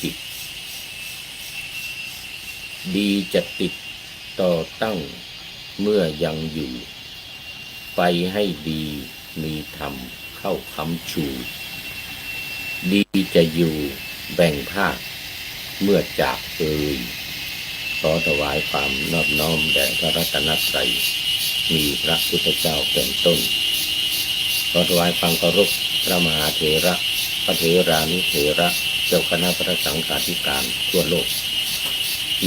กิจดีจะติดต่อตั้งเมื่อยังอยู่ไปให้ดีมีธรรมเข้าค้ำชูดีจะอยู่แบ่งภาคเมื่อจากเอ่ยขอถวายความนอบน้อมแด่พระรัตนตรัยมีพระพุทธเจ้าเป็นต้นขอถวายความเคารพพระมหาเถระพระเถรานุเถระเจ้าคณะพระสังฆาธิการทั่วโลก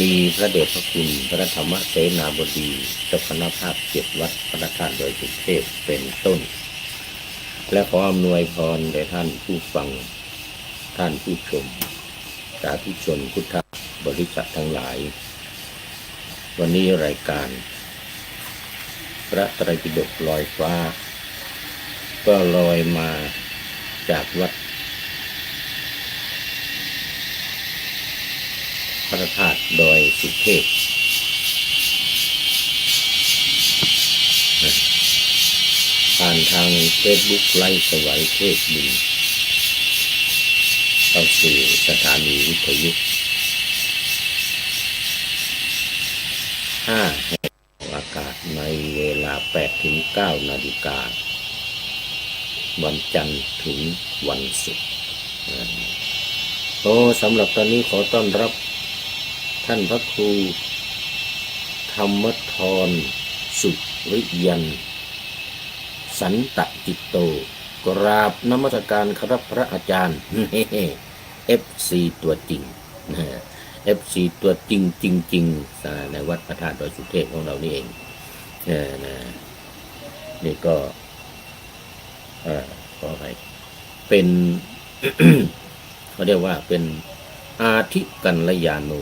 มีพระเดชพระคุณพระธรรมเสนาบดีเจ้าคณะภาค7วัดพระธาตุดอยสุเทพเป็นต้นและขออำนวยพรแด่ท่านผู้ฟังท่านผู้ชมสาธุชนพุทธบริษัททั้งหลายวันนี้รายการพระไตรปิฎกลอยฟ้าก็ลอยมาจากวัดพระธาตุดอยสุเทพผ่านทางเฟซบุ๊กไลฟ์สวัยเทพบุญเข้าสู่สถานีวิทยุ5 แห่งอากาศในเวลา 8-9 นาฬิกาวันจันทร์ถึงวันศุกร์สำหรับตอนนี้ขอต้อนรับท่านพระครูธรรมธรสุริยันสันตจิตโตกราบนมัสการครับพระอาจารย์FC ตัวจริงFC ตัวจริงจริงในวัดพระธาตุดอยสุเทพของเรานี่เองนี่ก็ขอให้เป็น เขาเรียกว่าเป็นอาทิกัลยาโน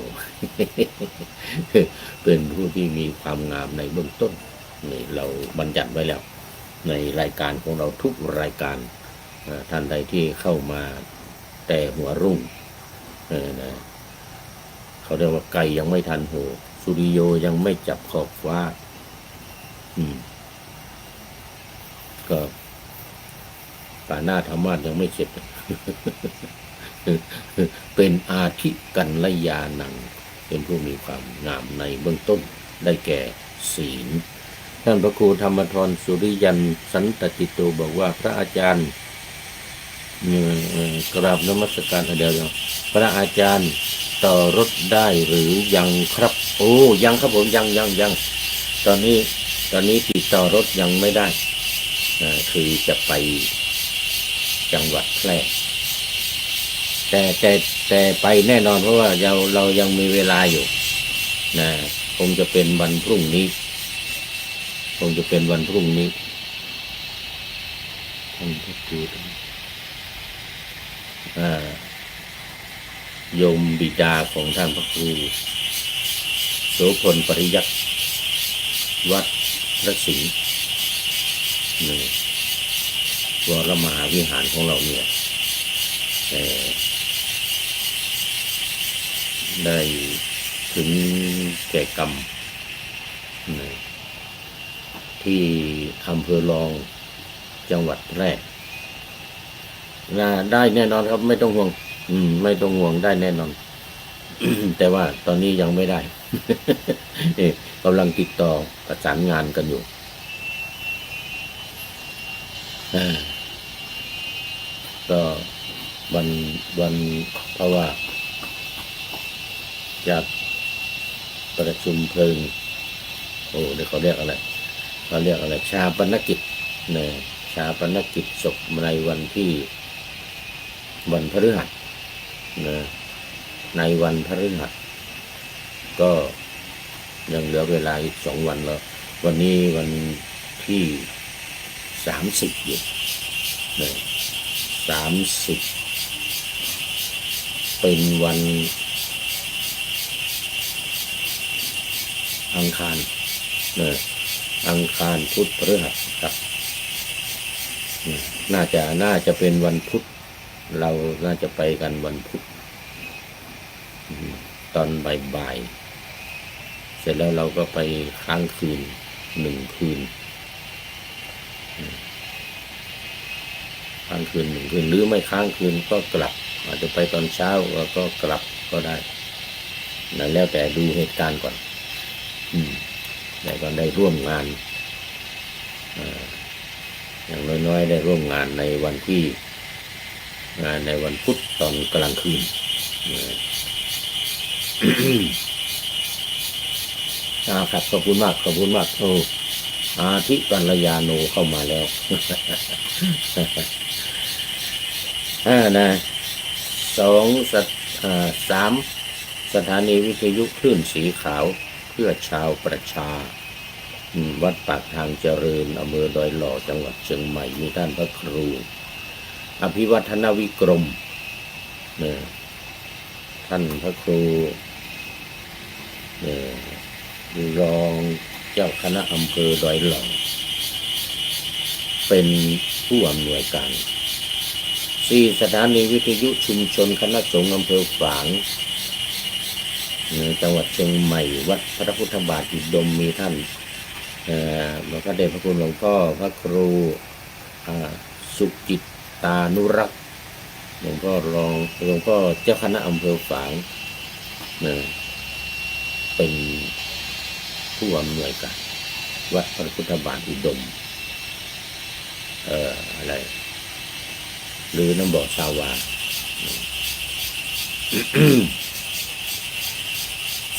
เป็นผู้ที่มีความงามในเบื้องต้นนี่เราบัญญัติไว้แล้วในรายการของเราทุกรายการท่านใดที่เข้ามาแต่หัวรุ่งเขาเรียกว่าไก่ยังไม่ทันโหสุริโยยังไม่จับขอบฟ้าก็ป่าหน้าธรรมะยังไม่เสร็จ เป็นอาทิกัลยาณังเป็นผู้มีความงามในเบื้องต้นได้แก่ศีลท่านพระครูธรรมธรสุริยันสันตจิตโตบอกว่าพระอาจารย์กราบนมัสการเดียวพระอาจารย์ต่อรถได้หรือยังครับโอ้ยังครับผมยังตอนนี้ติดต่อรถยังไม่ได้คือจะไปจังหวัดแพร่แต่ไปแน่นอนเพราะว่าเรายังมีเวลาอยู่นะคงจะเป็นวันพรุ่งนี้ท่านพระครูโยมบิดาของท่านพระครูโสพลปริยัติวัดพระสิงห์วรมหาวิหารของเราเนี่ยได้ถึงแก่กรรมที่อำเภอรองจังหวัดแพร่ได้แน่นอนครับไม่ต้องห่วงได้แน่นอน แต่ว่าตอนนี้ยังไม่ได้ กำลังติดต่อประสานงานกันอยู่ก็วันเพราะว่าจากประชุมเพลิงเดี๋ยวเขาเรียกอะไรชาปนกิจเนี่ยชาปนกิจศพในวันพฤหัสในวันพฤหัสก็ยังเหลือเวลาอีก2 วันแล้ววันนี้วันที่30อยู่30เป็นวันอังคารพุธพฤหัสครับน่าจะเป็นวันพุธเราน่าจะไปกันวันพุธตอนบ่ายเสร็จแล้วเราก็ไปค้างคืน1 คืน ค้างคืน1 คืนหรือไม่ค้างคืนก็กลับอาจจะไปตอนเช้าแล้วก็กลับก็ได้นั่นแล้วแต่ดูเหตุการณ์ก่อนแต่ก็ได้ร่วมงานอย่างน้อยๆได้ร่วมงานในวันที่ในวันพุธตอนกลางคืนครับขอบคุณมากโอ้อาทิกัลยาโนเข้ามาแล้วนะ3 สถานีวิทยุคลื่นสีขาวเพื่อชาวประชาวัดปากทางเจริญอำเภอดอยหล่อจังหวัดเชียงใหม่มีท่านพระครูอภิวัฒนวิกรมท่านพระครูรองเจ้าคณะอำเภอดอยหล่อเป็นผู้อำนวยการ4 สถานีวิทยุชุมชนคณะสงฆ์อำเภอฝางจังหวัดเชียงใหม่วัดพระพุทธบาทอุดมมีท่านพระเดชพระคุณหลวงพ่อพระครูสุจิตตานุรักษ์หลวงพ่อเจ้าคณะอำเภอฝางเป็นผู้อำนวยการวัดพระพุทธบาทอุดมอะไรหรือน้ำบ่อชาวา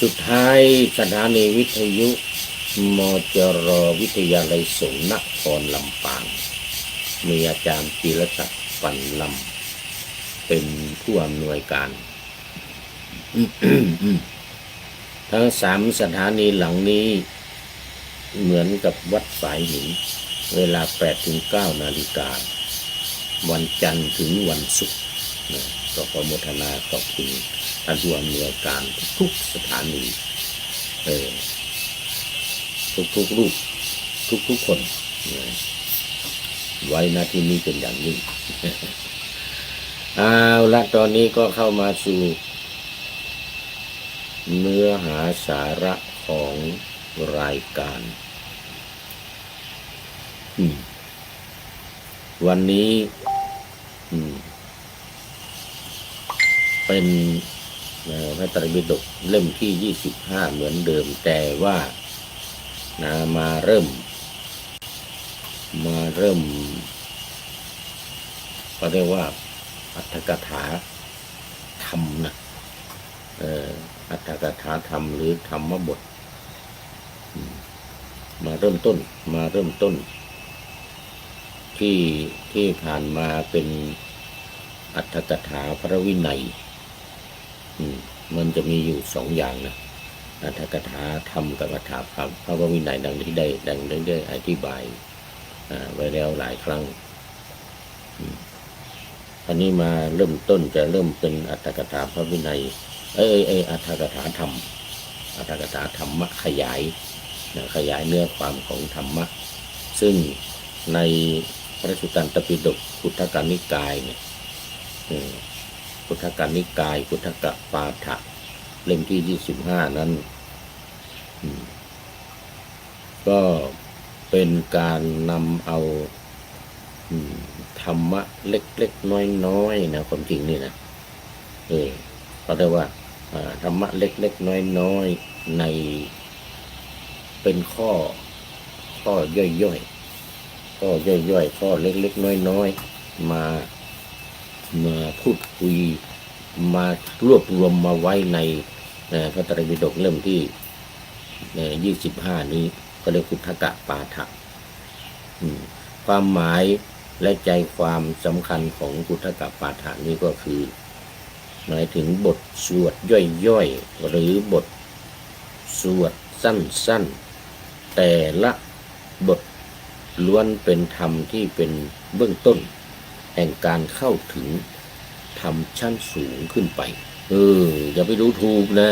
สุดท้ายสถานีวิทยุมจรวิทยาลัยสงฆ์นครลำปางมีอาจารย์จิรศักดิ์ปันลำเป็นผู้อำนวยการ ทั้ง3 สถานีหลังนี้เหมือนกับวัดสายหินเวลา 8-9 นาฬิกาวันจันทร์ถึงวันศุกร์ก็ขอโมทนาขอบคุณท่านผู้อำนวยการทุกสถานีทุกรูปทุกคนไว้หน้าที่นี้เป็นอย่างยิ่ง เอาละตอนนี้ก็เข้ามาสู่เนื้อหาสาระของรายการวันนี้เป็นพระไตรปิฎกเล่มที่25เหมือนเดิมแต่ว่ามาเริ่มก็เรียกว่าอรรถกถาธรรมนะอรรถกถาธรรมหรือธรรมบทมาเริ่มต้นที่ผ่านมาเป็นอรรถกถาพระวินัยมันจะมีอยู่2 อย่างนะอรรถกถาธรรมกับอรรถกถาพระวินัยดังที่ได้อธิบายไว้แล้วหลายครั้งอันนี้มาเริ่มต้นจะเริ่มเป็นอรรถกถาพระวินัยอรรถกถาธรรมอรรถกถาธรรมะขยายเนื้อความของธรรมะซึ่งในพระสุตตันตปิฎกพุทธกนิกายเนี่ยพุทธกนิกายพุทธกปาฐะเล่มที่25นั้นก็เป็นการนำเอาธรรมะเล็กๆน้อยๆนะความจริงนี่นะเขาเรียกว่าธรรมะเล็กๆน้อยๆในเป็นข้อย่อยๆข้อเล็กๆน้อยๆมาพูดคุยมารวบรวมมาไว้ในพระไตรปิฎกเล่มที่25นี้ก็เรียกพุทธกปาฐะความหมายและใจความสำคัญของพุทธกปาฐะนี้ก็คือหมายถึงบทสวดย่อยๆหรือบทสวดสั้นๆแต่ละบทล้วนเป็นธรรมที่เป็นเบื้องต้นแห่งการเข้าถึงธรรมชั้นสูงขึ้นไปอย่าไปดูถูกนะ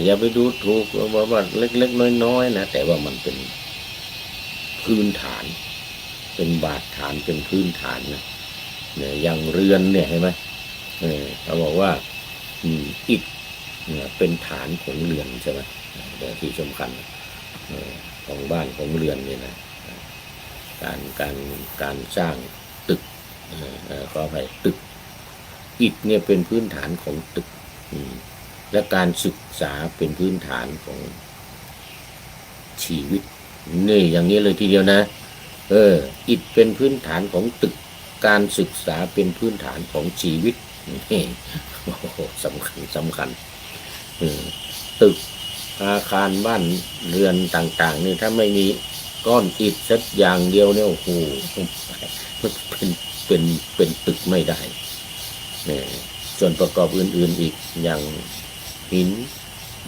อย่าไปดูถูกว่าเล็กๆน้อยๆนะแต่ว่ามันเป็นพื้นฐานเป็นบาดฐานเป็นพื้นฐานนะเนี่ยอย่างเรือนเนี่ยเห็นไหมเขาบอกว่าอิฐเนี่ยเป็นฐานของเรือนใช่ไหมแต่ที่สำคัญของบ้านของเรือนเนี่ยนะ การสร้างตึกขออภัยตึกอิฐเนี่ยเป็นพื้นฐานของตึกและการศึกษาเป็นพื้นฐานของชีวิตนี่อย่างนี้เลยทีเดียวนะอิฐเป็นพื้นฐานของตึกการศึกษาเป็นพื้นฐานของชีวิตนี่โอ้โหสำคัญตึกอาคารบ้านเรือนต่างๆนี่ถ้าไม่มีก้อนอิฐสักอย่างเดียวเนี่ยโอ้โหเป็นตึกไม่ได้ส่วนประกอบอื่นๆอีกอย่างหิน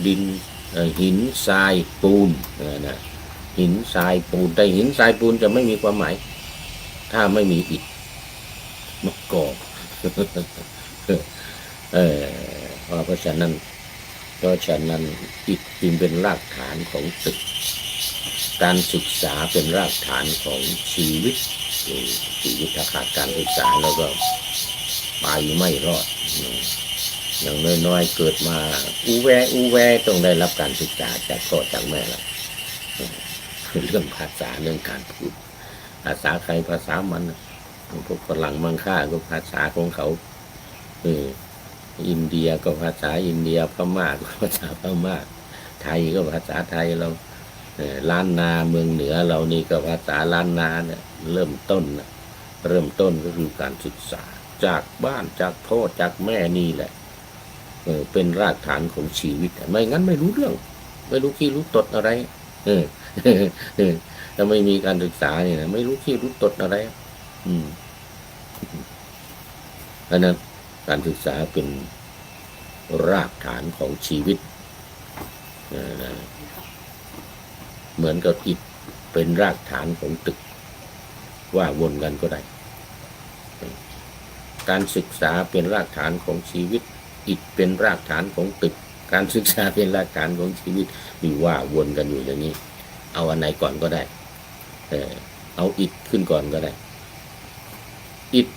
ดินหินทรายปูนนะหินทรายปูนแต่หินทรายปูนจะไม่มีความหมายถ้าไม่มีอิฐมากอบเพราะฉะนั้นอิฐจึงเป็นรากฐานของตึกการศึกษาเป็นรากฐานของชีวิตถ้าขาดการศึกษาแล้วก็ไปไม่รอดอย่างน้อยๆเกิดมาอูแวต้องได้รับการศึกษาจากพ่อจากแม่แล้วเรื่องภาษาเรื่องการพูดภาษาใครภาษามันพวกฝรั่งมังค่าก็ภาษาของเขาอินเดียก็ภาษาอินเดียพม่าก็ภาษาพม่าไทยก็ภาษาไทยเราล้านนาเมืองเหนือเรานี่ก็ภาษาล้านนาเนี่ยเริ่มต้นก็คือการศึกษาจากบ้านจากพ่อจากแม่นี่แหละเป็นรากฐานของชีวิตไม่งั้นไม่รู้เรื่องไม่รู้ขี้รู้ตดอะไรถ้าไม่มีการศึกษาเนี่ยนะไม่รู้ขี้รู้ตดอะไรเพราะนั้นการศึกษาเป็นรากฐานของชีวิตเหมือนกับอิฐเป็นรากฐานของตึกว่าวนกันก็ได้การศึกษาเป็นรากฐานของชีวิตอิฐเป็นรากฐานของตึกการศึกษาเป็นรากฐานของชีวิตมีว่าวนกันอยู่อย่างนี้เอาอันไหนก่อนก็ได้เอาอิฐขึ้นก่อนก็ได้อิฐ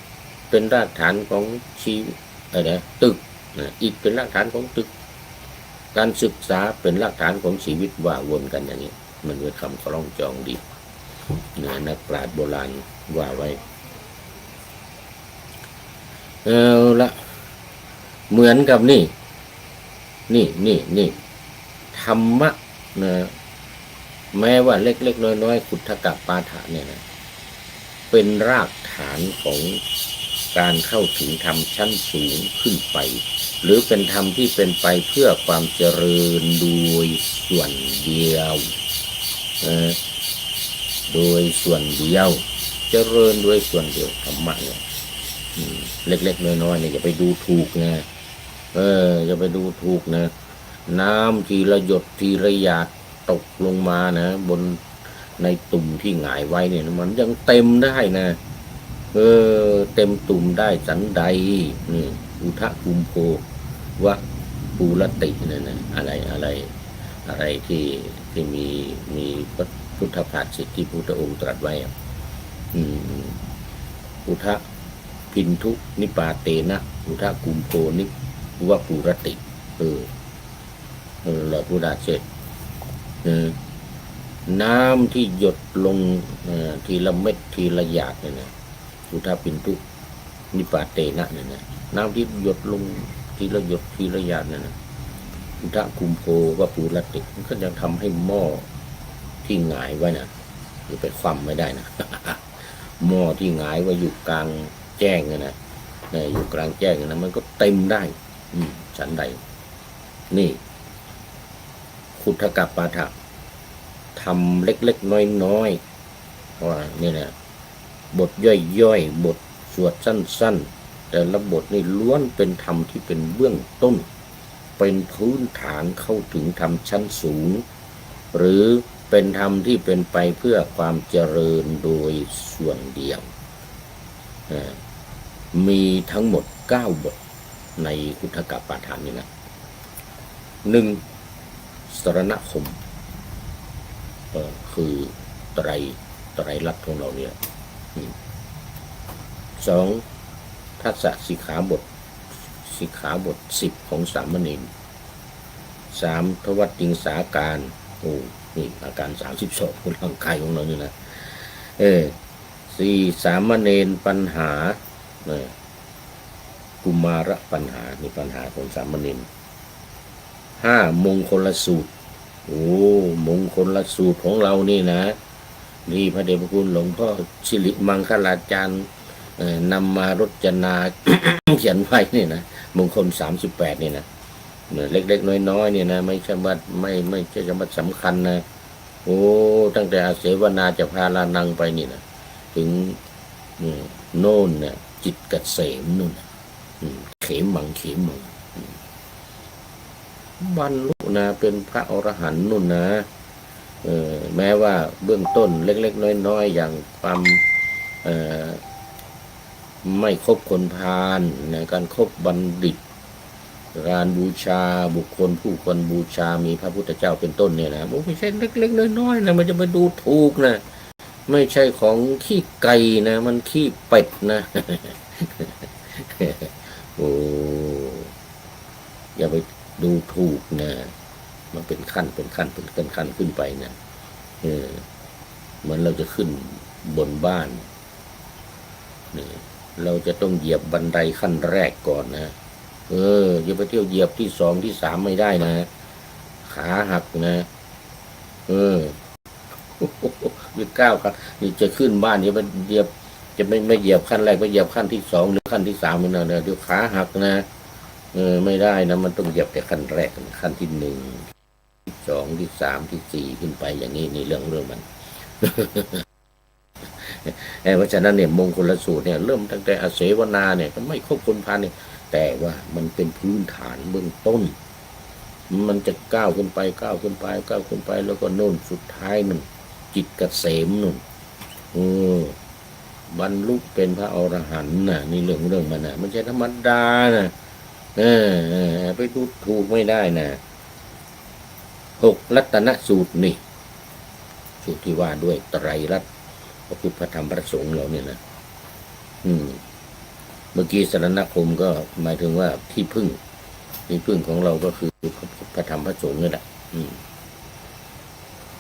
เป็นรากฐานของชีวิตตึกอิฐเป็นรากฐานของตึกการศึกษาเป็นรากฐานของชีวิตว่าวนกันอย่างนี้มันเป็นคำคล้องจองดีนักปราชญ์โบราณว่าไว้เอาละเหมือนกับนี่ธรรมะนะแม้ว่าเล็กๆน้อยๆขุทกปาฐะเนี่ยนะเป็นรากฐานของการเข้าถึงธรรมชั้นสูงขึ้นไปหรือเป็นธรรมที่เป็นไปเพื่อความเจริญโดยส่วนเดียวโดยส่วนเดียวเจริญโดยส่วนเดียวธรรมะเนี่ยเล็กๆน้อยๆเนี่ยอย่าไปดูถูกนะอย่าไปดูถูกนะน้ำทีละหยดทีละหยาดตกลงมานะบนในตุ่มที่หงายไว้เนี่ยมันยังเต็มได้นะเต็มตุ่มได้สันใดนี่อุทะกุมโภวะปูรติเนี่ยนะอะไรที่มีพุทธภาษิตที่พุทธองค์ตรัสไว้อุทะพินทุนิปาเตนะอุทะกุมโภนิวะปูรติเราพุทธาเสดน้ำที่หยดลงทีละเม็ดทีละหยาดเนี่ยนะอุทะพินทุนิปาเตนะเนี่ยนะน้ำที่หยดลงทีละหยดทีละหยาดเนี่ยนะอุทะกุมโภวะปูรติมันก็จะทำให้หม้อที่หงายไว้นะหรือไปคว่ำไม่ได้นะ หม้อที่หงายไว้อยู่กลางแจ้งนะอยู่กลางแจ้งนะมันก็เต็มได้ฉันใดนี่ขุทกปาฐะทำเล็กๆน้อยๆว่านี่นะบทย่อยๆบทสวดสั้นๆแต่ละบทนี่ล้วนเป็นธรรมที่เป็นเบื้องต้นเป็นพื้นฐานเข้าถึงธรรมชั้นสูงหรือเป็นธรรมที่เป็นไปเพื่อความเจริญโดยส่วนเดียวมีทั้งหมด9บทในขุทกปาฐานนี่นะ1สรณคมคือไตรลักษณ์ของเราเนี่ย2ทัสสะสิกขาบท10ของสามเณร3ทวัตติงสาการนี่อาการ32ของร่างกายของเรานี่นะ เออสี่สามเณรปัญหากุมารปัญหานี่ปัญหาของสามเณรห้ามงคลสูตรโอ้มงคลสูตรของเรานี่นะนี่พระเดชพระคุณหลวงพ่อสิริมังคลาจารย์นำมารจนา เขียนไว้นี่นะมงคล38นี่นะเล็กๆน้อยๆเนี่ยนะไม่ใช่ว่าไม่ใช่จะมาสำคัญนะโอ้ตั้งแต่อาเสวนาจะพาลานังไปนี่นะถึงโน่นเนี่ยจิตเกษมนู่นเขมังบรรลุนะเป็นพระอรหันต์นู่นนะแม้ว่าเบื้องต้นเล็กๆน้อยๆอย่างความไม่คบคนพาลในการคบบัณฑิตการบูชาบุคคลผู้ควรบูชามีพระพุทธเจ้าเป็นต้นเนี่ยนะไม่ใช่เล็กๆน้อยๆนะมันจะมาดูถูกนะไม่ใช่ของขี้ไก่นะมันขี้เป็ดนะ โอ้อย่าไปดูถูกนะมันเป็นขั้นขึ้นไปนะเหมือนเราจะขึ้นบนบ้านเราจะต้องเหยียบบันไดขั้นแรกก่อนนะอย่าไปเที่ยวเหยียบที่สองที่สามไม่ได้นะขาหักนะยืดก้าวครับนี่จะขึ้นบ้านอย่าไปเหยียบจะไม่เหยียบขั้นแรกไปเหยียบขั้นที่สองหรือขั้นที่สามไม่ได้เดี๋ยวขาหักนะไม่ได้นะมันต้องเหยียบแต่ขั้นแรกขั้นที่1ที่2ที่3ที่4ขึ้นไปอย่างนี้นี่เรื่องมัน เพราะฉะนั้นเนี่ยมงคลสูตรเนี่ยเริ่มตั้งแต่อาเสวนาเนี่ยก็ไม่ครบคนพาลเนี่ยแต่ว่ามันเป็นพื้นฐานเบื้องต้นมันจะก้าวขึ้นไปแล้วก็โน่นสุดท้ายนั่นจิตเกษมนู่นบรรลุเป็นพระอรหันต์น่ะนี่เรื่องมันน่ะไม่ใช่ธรรมดานะไปดูถูกไม่ได้นะ6รัตนสูตรนี่สูตรที่ว่าด้วยไตรลักษณ์พระพุทธพระธรรมพระสงฆ์เราเนี่ยนะเมื่อกี้สรณคมก็หมายถึงว่าที่พึ่งของเราก็คือพระธรรมพระสงฆ์นี่แหละ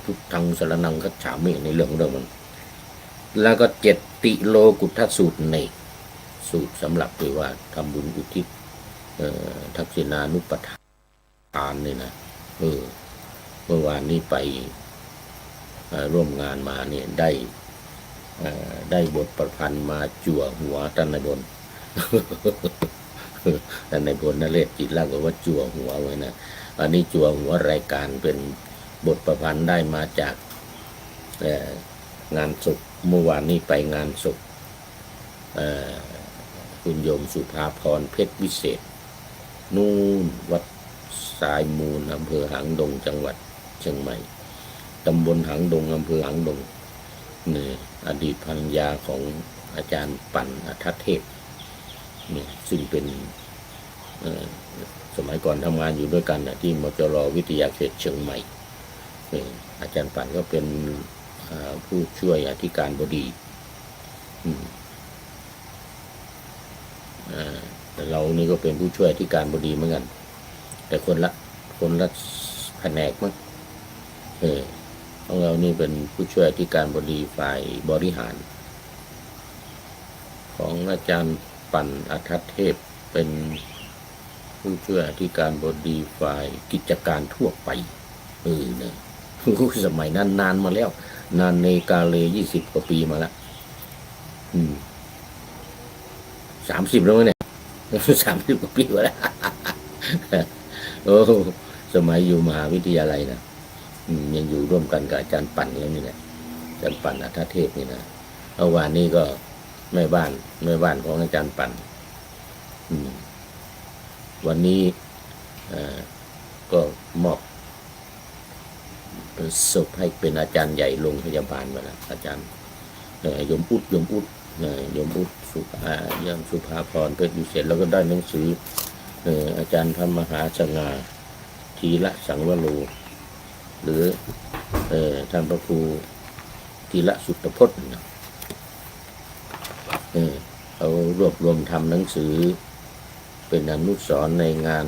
ทุกทางสรณังคัจฉามิในเรื่องมันแล้วก็7ติโลกุฏสูตรในสูตรสำหรับที่ว่าทำบุญอุทิศทักษิณานุปทานนี่นะเมื่อวานนี้ไปร่วมงานมาเนี่ยได้บทประพันธ์มาจั่วหัวท่านนายพล ท่านนายพลนเรศจิตลักษณ์บอกว่าจั่วหัวไว้นะอันนี้จั่วหัวรายการเป็นบทประพันธ์ได้มาจากงานศพเมื่อวานนี้ไปงานศพคุณโยมสุภาพรเพชรวิเศษนู่นวัดสายมูลอำเภอหางดงจังหวัดเชียงใหม่ตำบลหางดงอำเภอหางดงนี่อดีตภรรยาของอาจารย์ปั่นอัฏฐเทพนี่ซึ่งเป็นสมัยก่อนทำงานอยู่ด้วยกันนะที่มจร.วิทยาเขตเชียงใหม่อาจารย์ปั่นก็เป็นผู้ช่วยอธิการบดีแต่เรานี่ก็เป็นผู้ช่วยอธิการบดีเหมือนกันแต่คนละแผนกมั้งของเรานี่เป็นผู้ช่วยอธิการบดีฝ่ายบริหารของอาจารย์ปั่นอัฏฐเทพเป็นผู้ช่วยอธิการบดีฝ่ายกิจการทั่วไปเนี่ยสมัยนั้นนานมาแล้วนานในกาเล20 กว่าปีมาแล้ว30แล้วเนี่ย30 กว่าปีมาแล้ว โอ้สมัยอยู่มหาวิทยาลัยนะยังอยู่ร่วมกันกับอาจารย์ปั่นแล้วนี่แหละอาจารย์ปั่นอัฏฐเทพนี่นะเมื่อวานนี้ก็แม่บ้านของอาจารย์ปั่นวันนี้ก็มอบศพให้เป็นอาจารย์ใหญ่โรงพยาบาลมาแล้วอาจารย์ยมอุดสุภาพรเพชรวิเศษแล้วก็ได้หนังสืออาจารย์พระมหาสง่าทีละสังวโรหรือท่านพระครูทีละสุตพจน์เขารวบรวมทำหนังสือเป็นอนุสรณ์ในงาน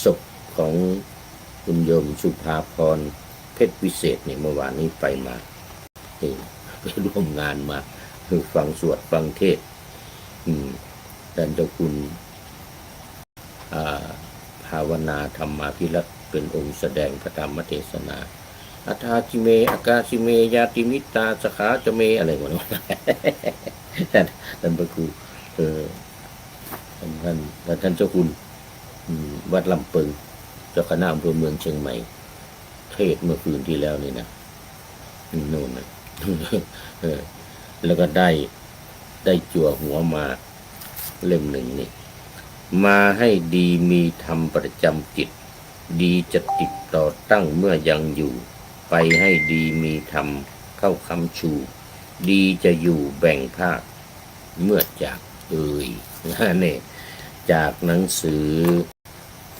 ศพของคุณโยมสุภาพรเพ ชรวิเศษเนี่ยเมื่อวานนี้ไปมาไปร่วมงานมาฟังสวดฟังเทศท่านเจ้าคุณภาวนาธรรมาภิรัตน์เป็นองค์แสดงพระธรรมเทศนาอัฏฐาจิเมอากาศิเมยาติมิตาสขาจเมอะไรวะเนี่ยท่านพระครูท่านเจ้าคุณวัดลำปึงเจ้าคณะอำเภอเมืองเชียงใหม่เทศเมื่อคืนที่แล้วนี่นะโน่นนะแล้วก็ได้จั่วหัวมาเล่มหนึ่งนี่มาให้ดีมีธรรมประจำจิตดีจะติดต่อตั้งเมื่อยังอยู่ไปให้ดีมีธรรมเข้าคำชูดีจะอยู่แบ่งภาคเมื่อจากนี่จากหนังสือ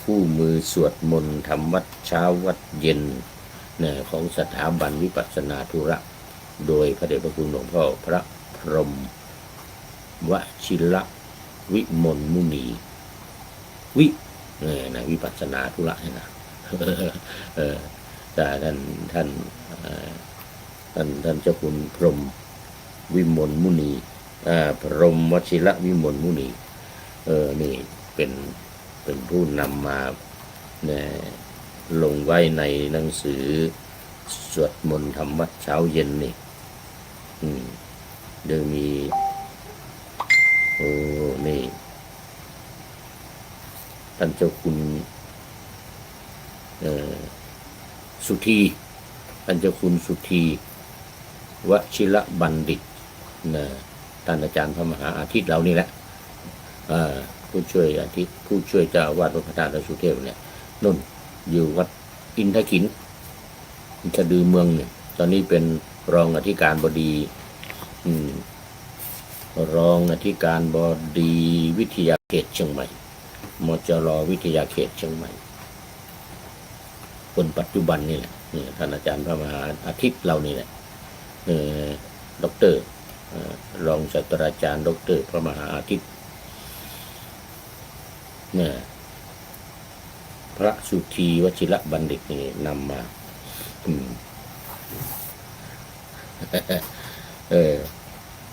คู่มือสวดมนต์ทำวัดเช้าวัดเย็นเนี่ยของสถาบันวิปัสสนาธุระโดยพระเดชพระคุณหลวงพ่อพระพรหมวชิระวิมลมุนีนะวิปัสสนาธุระนะแต่ท่านเจ้าคุณพรหมวิมลมุนีพรหมวชิระวิมลมุนีนี่เป็นผู้นำมาลงไว้ในหนังสือสวดมนต์ทำวัดเช้าเย็นนี่เดี๋ยวมีนี่ท่านเจ้าคุณสุธีท่านเจ้าคุณสุธีวชิระบัณฑิตท่านอาจารย์พระมหาอาทิตย์เรานี่แหละผู้ช่วยอาทิตย์ผู้ช่วยเจ้าอาวาสวัดพระธาตุสุเทพเนี่ยนุ่นอยู่วัดอินทขินสะดือเมืองเนี่ยตอนนี้เป็นรองอธิการบดีรองอธิการบดีวิทยาเขตเชียงใหม่มจร.วิทยาเขตเชียงใหม่คนปัจจุบันนี่แหละท่านอาจารย์พระมหาอาทิตย์เรานี่แหละด็อกเตอร์รองศาสตราจารย์ด็อกเตอร์พระมหาอาทิตย์เนี่ยพระสุธีวชิระบัณฑิตนี่นำมา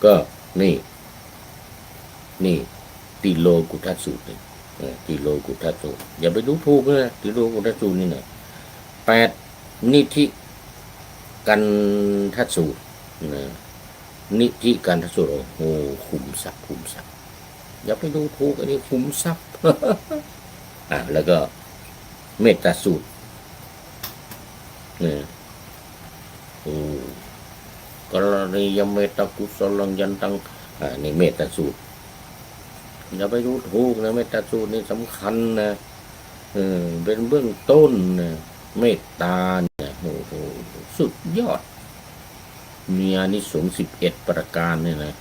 ก็นี่ติโลกุทัสสูตรติโลกุทัสสูตรอย่าไปดูถูกนะติโลกุทัสสูตรนี่นะ8นิธิกันทัสสูตรนิธิกันทัสสูตรโอ้ขุมทรัพย์อย่าไปดูถูกอันนี้ขุมทรัพย์แล้วก็เมตตาสูตรกรณียเมตตากุศลยันตังนี่เมตตาสูตรอย่าไปดูถูกนะเมตตาสูตรนี่สำคัญนะเป็นเบื้องต้นนะเมตตาเนี่ยโอ้โหสุดยอดมีอานิสงส์11 ประการเนี่ยนะ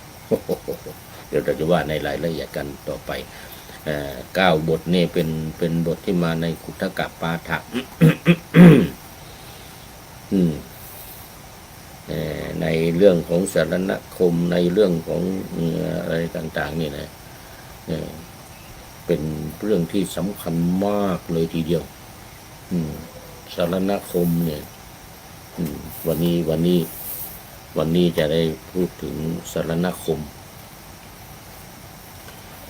เดี๋ยวเราจะว่าในรายละเอียดกันต่อไป9 บทนี่เป็นบทที่มาในขุททกปาฐะ ในเรื่องของสารณคมในเรื่องของอะไรต่างๆนี่นะเป็นเรื่องที่สำคัญมากเลยทีเดียวสารณคมเนี่ยวันนี้จะได้พูดถึงสารณคม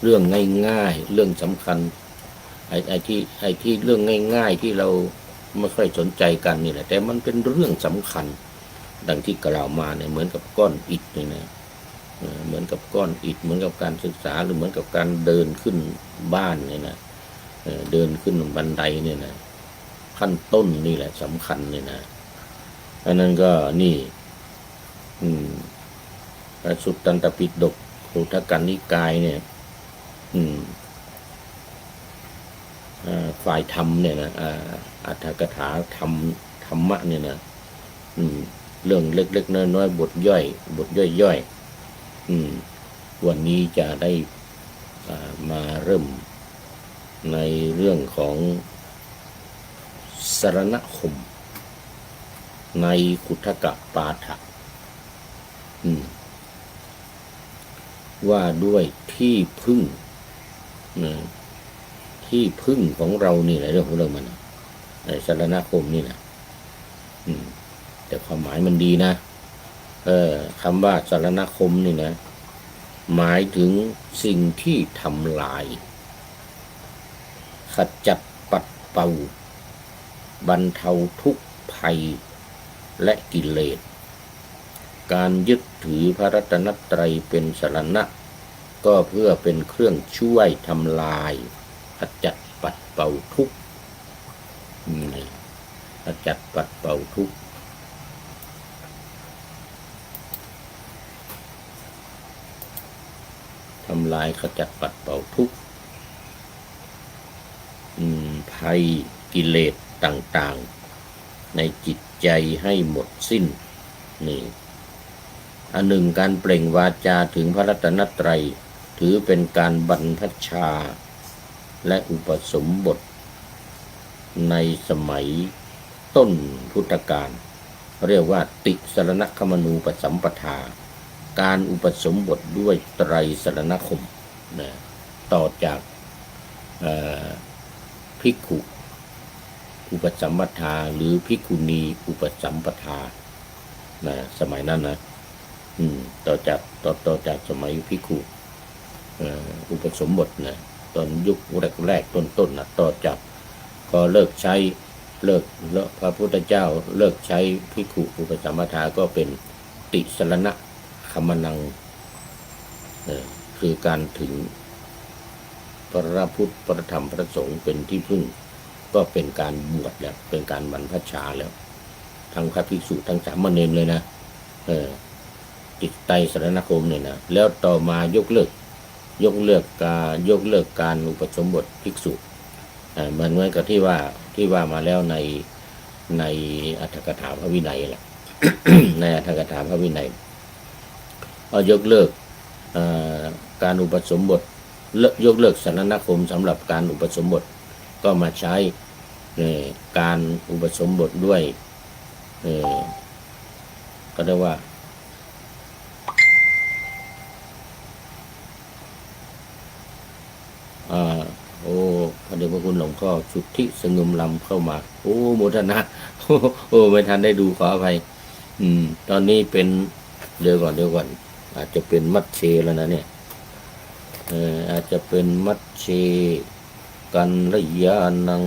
เรื่องง่ายๆเรื่องสำคัญไอ้ที่เรื่องง่ายๆที่เราไม่ค่อยสนใจกันนี่แหละแต่มันเป็นเรื่องสำคัญดังที่กล่าวมาเนี่ยเหมือนกับก้อนอิฐนี่นะเหมือนกับก้อนอิฐเหมือนกับการศึกษาหรือเหมือนกับการเดินขึ้นบ้านเนี่ยนะเดินขึ้นบันไดเนี่ยนะขั้นต้นนี่แหละสำคัญเนี่ยนะอันนั้นก็นี่สุตตันตปิฎกขุททกนิกายเนี่ยฝ่ายธรรมเนี่ยนะอรรถกถาธรรมะเนี่ยนะเรื่องเล็กๆน้อยๆบทย่อยวันนี้จะได้มาเริ่มในเรื่องของสรณคมในขุททกปาฐะว่าด้วยที่พึ่งที่พึ่งของเรานี่แหละเรื่องของเรามันในสรณคมนี่นะ แต่ความหมายมันดีนะคำว่าสรณคมนี่นะหมายถึงสิ่งที่ทำลายขจัดปัดเป่าบรรเทาทุกข์ภัยและกิเลสการยึดถือพระรัตนตรัยเป็นสรณะก็เพื่อเป็นเครื่องช่วยทำลายขจัดปัดเป่าทุกข์ขจัดปัดเป่าทุกข์ทำลายขจัดปัดเป่าทุกข์ภัยกิเลสต่างๆในจิตใจให้หมดสิ้นนี่อันหนึ่งการเปล่งวาจาถึงพระรัตนตรัยถือเป็นการบรรพชาและอุปสมบทในสมัยต้นพุทธกาลเรียกว่าติสรณคมนูปสัมปทาการอุปสมบทด้วยไตรสรณคมนะต่อจากภิกขุอุปสัมปทาหรือภิกขุณีอุปสัมปทานะสมัยนั้นนะต่อจากสมัยภิกขุอุปสมบทนะตอนยุคแรกต้นนะต่อจากพอเลิกพระพุทธเจ้าเลิกใช้ภิกขุอุปสัมปทาก็เป็นติสรณคมนังคือการถึงพระพุทธพระธรรมพระสงฆ์เป็นที่พึ่งก็เป็นการบวชแล้วเป็นการบรรพชาแล้วทั้งพระภิกษุทั้งสามเณรเลยนะติดไตรสรณคมเนี่ยนะแล้วต่อมายกเลิกการอุปสมบทภิกษุเหมือนกับที่ว่ามาแล้วในอรรถกถาพระวินัยแหละ ในอรรถกถาพระวินัยเอายกเลิกการอุปสมบทยกเลิกสรณคมสำหรับการอุปสมบทก็มาใช้การอุปสมบทด้วยก็เรียกว่าพระเดชพระคุณหลวงพ่อสุทธิสงมลำเข้ามาโมทนาไม่ทันได้ดูขออภัยตอนนี้เป็นเดี๋ยวก่อนอาจจะเป็นมัชเชแล้วนะเนี่ยอาจจะเป็นมัชเชกันระยานัง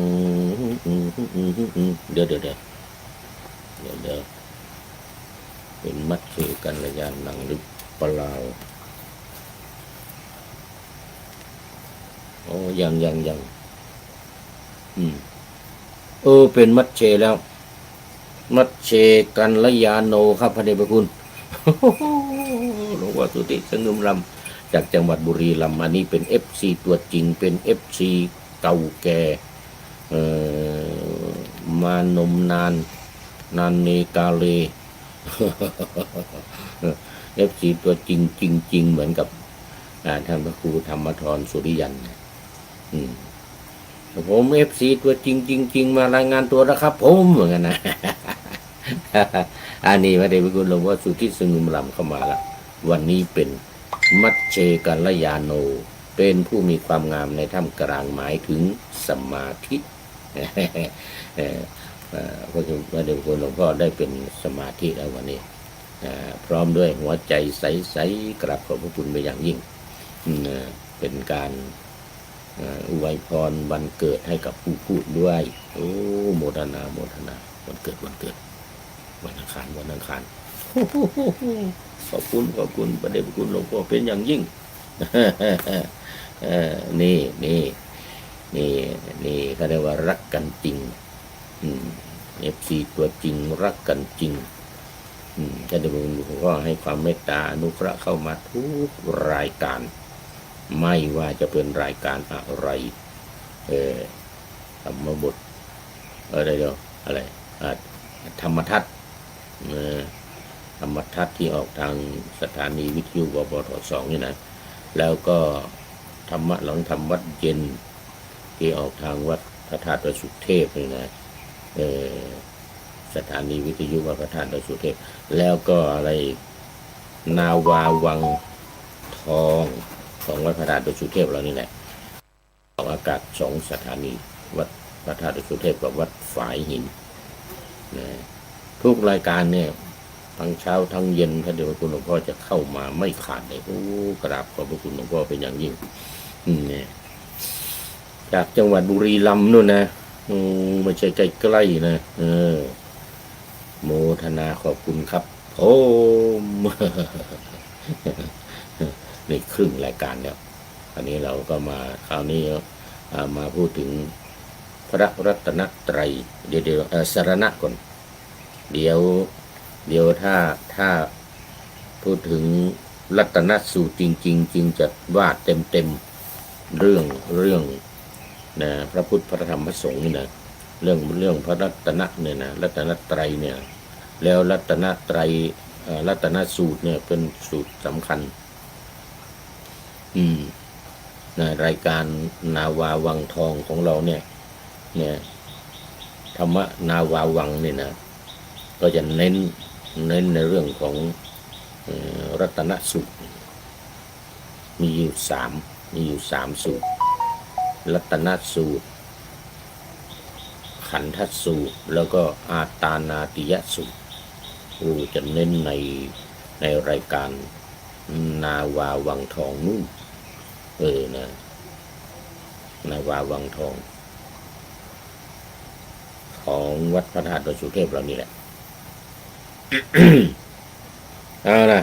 เดี๋ยวเป็นมัชเชกันระยานังหรือเปล่ายังเป็นมัชเชแล้วมัชเชกันระยาโนครับพระเดชพระคุณหลวงพ่อสุทธิสงมลำจากจังหวัดบุรีรัมย์อันนี้เป็น FC ตัวจริงเป็น FC เก่าแก่มานมนานเนกาเล FC ตัวจริงเหมือนกับท่านพระครูธรรมธรสุริยันผม FC ตัวจริงมารายงานตัวแล้วครับผมเหมือนกันนะ อันนี้พระเดชพระคุณหลวงพ่อสุทธิสงมลำเข้ามาแล้ววันนี้เป็นมัชเชกัลยาโนเป็นผู้มีความงามในท่ามกลางหมายถึงสมาธิพระเดชพระคุณหลวงพ่อได้เป็นสมาธิแล้ววันนี้พร้อมด้วยหัวใจใสๆกราบขอบพระคุณไปอย่างยิ่งเป็นการอวยพรวันเกิดให้กับผู้พูดด้วยโมทนาวันเกิดวันอังคารขอบคุณประเดชพระคุณหลวงพ่อเป็นอย่างยิ่ง นี่เขาเรียกว่ารักกันจริงFC ตัวจริงรักกันจริงจะได้บุญก็ให้ความเมตตาอนุเคราะห์เข้ามาทุกรายการไม่ว่าจะเป็นรายการอะไรธรรมบทอะไรธรรมทัศน์ที่ออกทางสถานีวิทยุวบท.2นี่นะแล้วก็ธรรมะหลังธรรมวัดเย็นที่ออกทางวัดพระธาตุดอยสุเทพนี่นะสถานีวิทยุวัดพระธาตุดอยสุเทพแล้วก็อะไรนาวาวังทองของวัดพระธาตุดอยสุเทพเรานี่แหละออกอากาศ2 สถานีวัดพระธาตุดอยสุเทพกับวัดฝายหินนะ ทุกรายการเนี่ยทั้งเช้าทั้งเย็นพระเดชพระคุณหลวงพ่อจะเข้ามาไม่ขาดเลยโอ้กราบขอบพระคุณหลวงพ่อเป็นอย่างยิ่งเนี่ยจากจังหวัดบุรีรัมย์นู่นนะไม่ใช่ใกล้ๆนะโมทนาขอบคุณครับโอ้นี่ครึ่งรายการแล้วอันนี้เราก็มาคราวนี้มาพูดถึงพระรัตนตรัยเดี๋ยวสรณะก่อนเดี๋ยวถ้าพูดถึงรัตนสูตรจริงๆจึงจะว่าเต็มเรื่องนะพระพุทธพระธรรมพระสงฆ์นี่นะเรื่องพระรัตนะเนี่ยนะรัตนตรัยเนี่ยแล้วรัตนตรัยรัตนสูตรเนี่ยเป็นสูตรสำคัญในรายการนาวาวังทองของเราเนี่ยธรรมนาวาวังเนี่ยนะก็จะเน้นในเรื่องของรัตนสูตรมีอยู่สามสูตรรัตนสูตรขันธสูตรแล้วก็อาตานาติยสูตรจะเน้นในรายการนาวาวังทองนู่นนะนาวาวังทองของวัดพระธาตุดอยสุเทพเรานี่แหละ เอานะ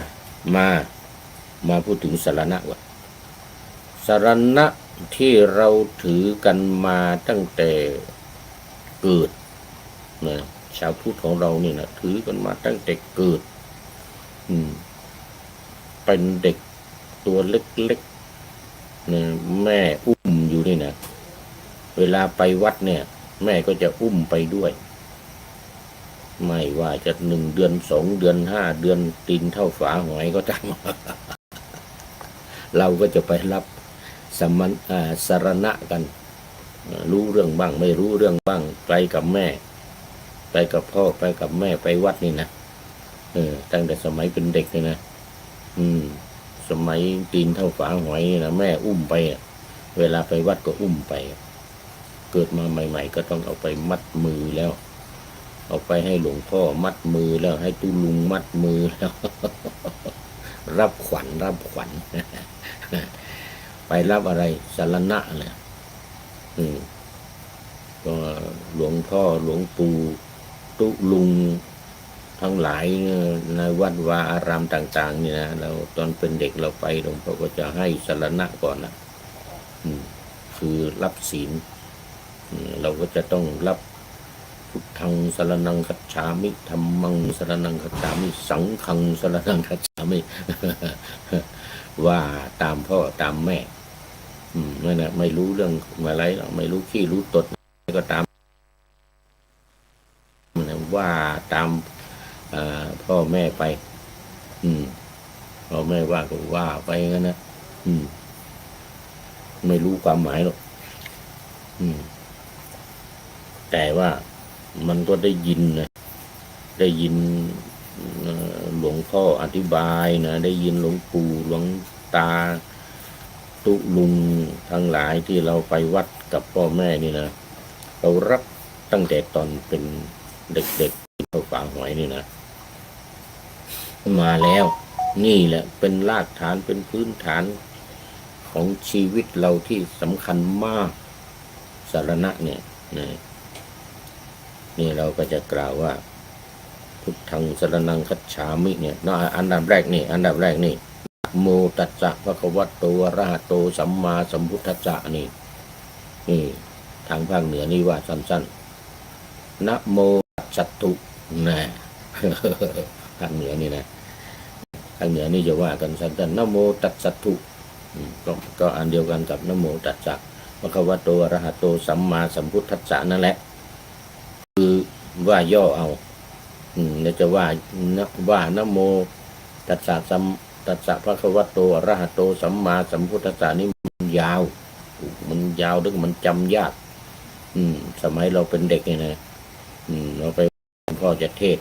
มาพูดถึงสรณะก่อนสรณะที่เราถือกันมาตั้งแต่เกิดนะชาวพุทธของเรานี่นะถือกันมาตั้งแต่เกิดเป็นเด็กตัวเล็กๆนะแม่อุ้มอยู่นี่นะเวลาไปวัดเนี่ยแม่ก็จะอุ้มไปด้วยไม่ว่าจะ1 เดือน2 เดือน5 เดือนตีนเท่าฝาหอยก็ตาม เราก็จะไปรับสรณะกันรู้เรื่องบ้างไม่รู้เรื่องบ้างไปกับแม่ไปกับพ่อไปกับแม่ไปวัดนี่นะตั้งแต่สมัยเป็นเด็กเลยนะสมัยตีนเท่าฝาหอยนะแม่อุ้มไปเวลาไปวัดก็อุ้มไปเกิดมาใหม่ๆก็ต้องเอาไปมัดมือแล้วเอาไปให้หลวงพ่อมัดมือแล้วให้ตุลุงมัดมือแล้ว รับขวัญไปรับอะไรสรณะเนี่ยก็หลวงพ่อหลวงปู่ตุลุงทั้งหลายในวัดวาอารามต่างๆนี่นะเราตอนเป็นเด็กเราไปหลวงพ่อก็จะให้สรณะก่อนนะคือรับศีลเราก็จะต้องรับพุทธังสรณังคัจฉามิธัมมังสรณังคัจฉามิสังฆังสรณังคัจฉามิ ว่าตามพ่อตามแม่นั่นแหละไม่รู้เรื่องอะไรหรอกไม่รู้ขี้รู้ตดก็ตามว่าตามพ่อแม่ไปพ่อแม่ว่าก็ว่าไปงั้นนะไม่รู้ความหมายหรอกแต่ว่ามันก็ได้ยินนะได้ยินหลวงพ่ออธิบายนะได้ยินหลวงปู่หลวงตาตุลุงทั้งหลายที่เราไปวัดกับพ่อแม่นี่นะเรารับตั้งแต่ตอนเป็นเด็กๆเข้าฝาหอยนี่นะมาแล้วนี่แหละเป็นรากฐานเป็นพื้นฐานของชีวิตเราที่สำคัญมากสรณะเนี่ยนี่เราก็จะกล่าวว่าพุทธังสรณังคัจฉามิเนี่ยอันดับแรกนี่นะโมตัสสะภะคะวะโตอะระหะโตสัมมาสัมพุทธัสสะนี่ทางภาคเหนือนี่ว่าสั้นๆนะโมตัสสะตุนะภาคเหนือนี่นะภาคเหนือนี่จะว่ากันสั้นๆนะโมตัสสะตุก็อันเดียวกันกับนะโมตัสสะภะคะวะโตอะระหะโตสัมมาสัมพุทธัสสะนั่นแหละคือว่าย่อเอาแล้วจะว่านะโมตัสสะภะคะวะโตอะระหะโตสัมมาสัมพุทธัสสะนี่มันยาวดึงมันจำยากสมัยเราเป็นเด็กเนี่ยนะเราไปหลวงพ่อจะเทศ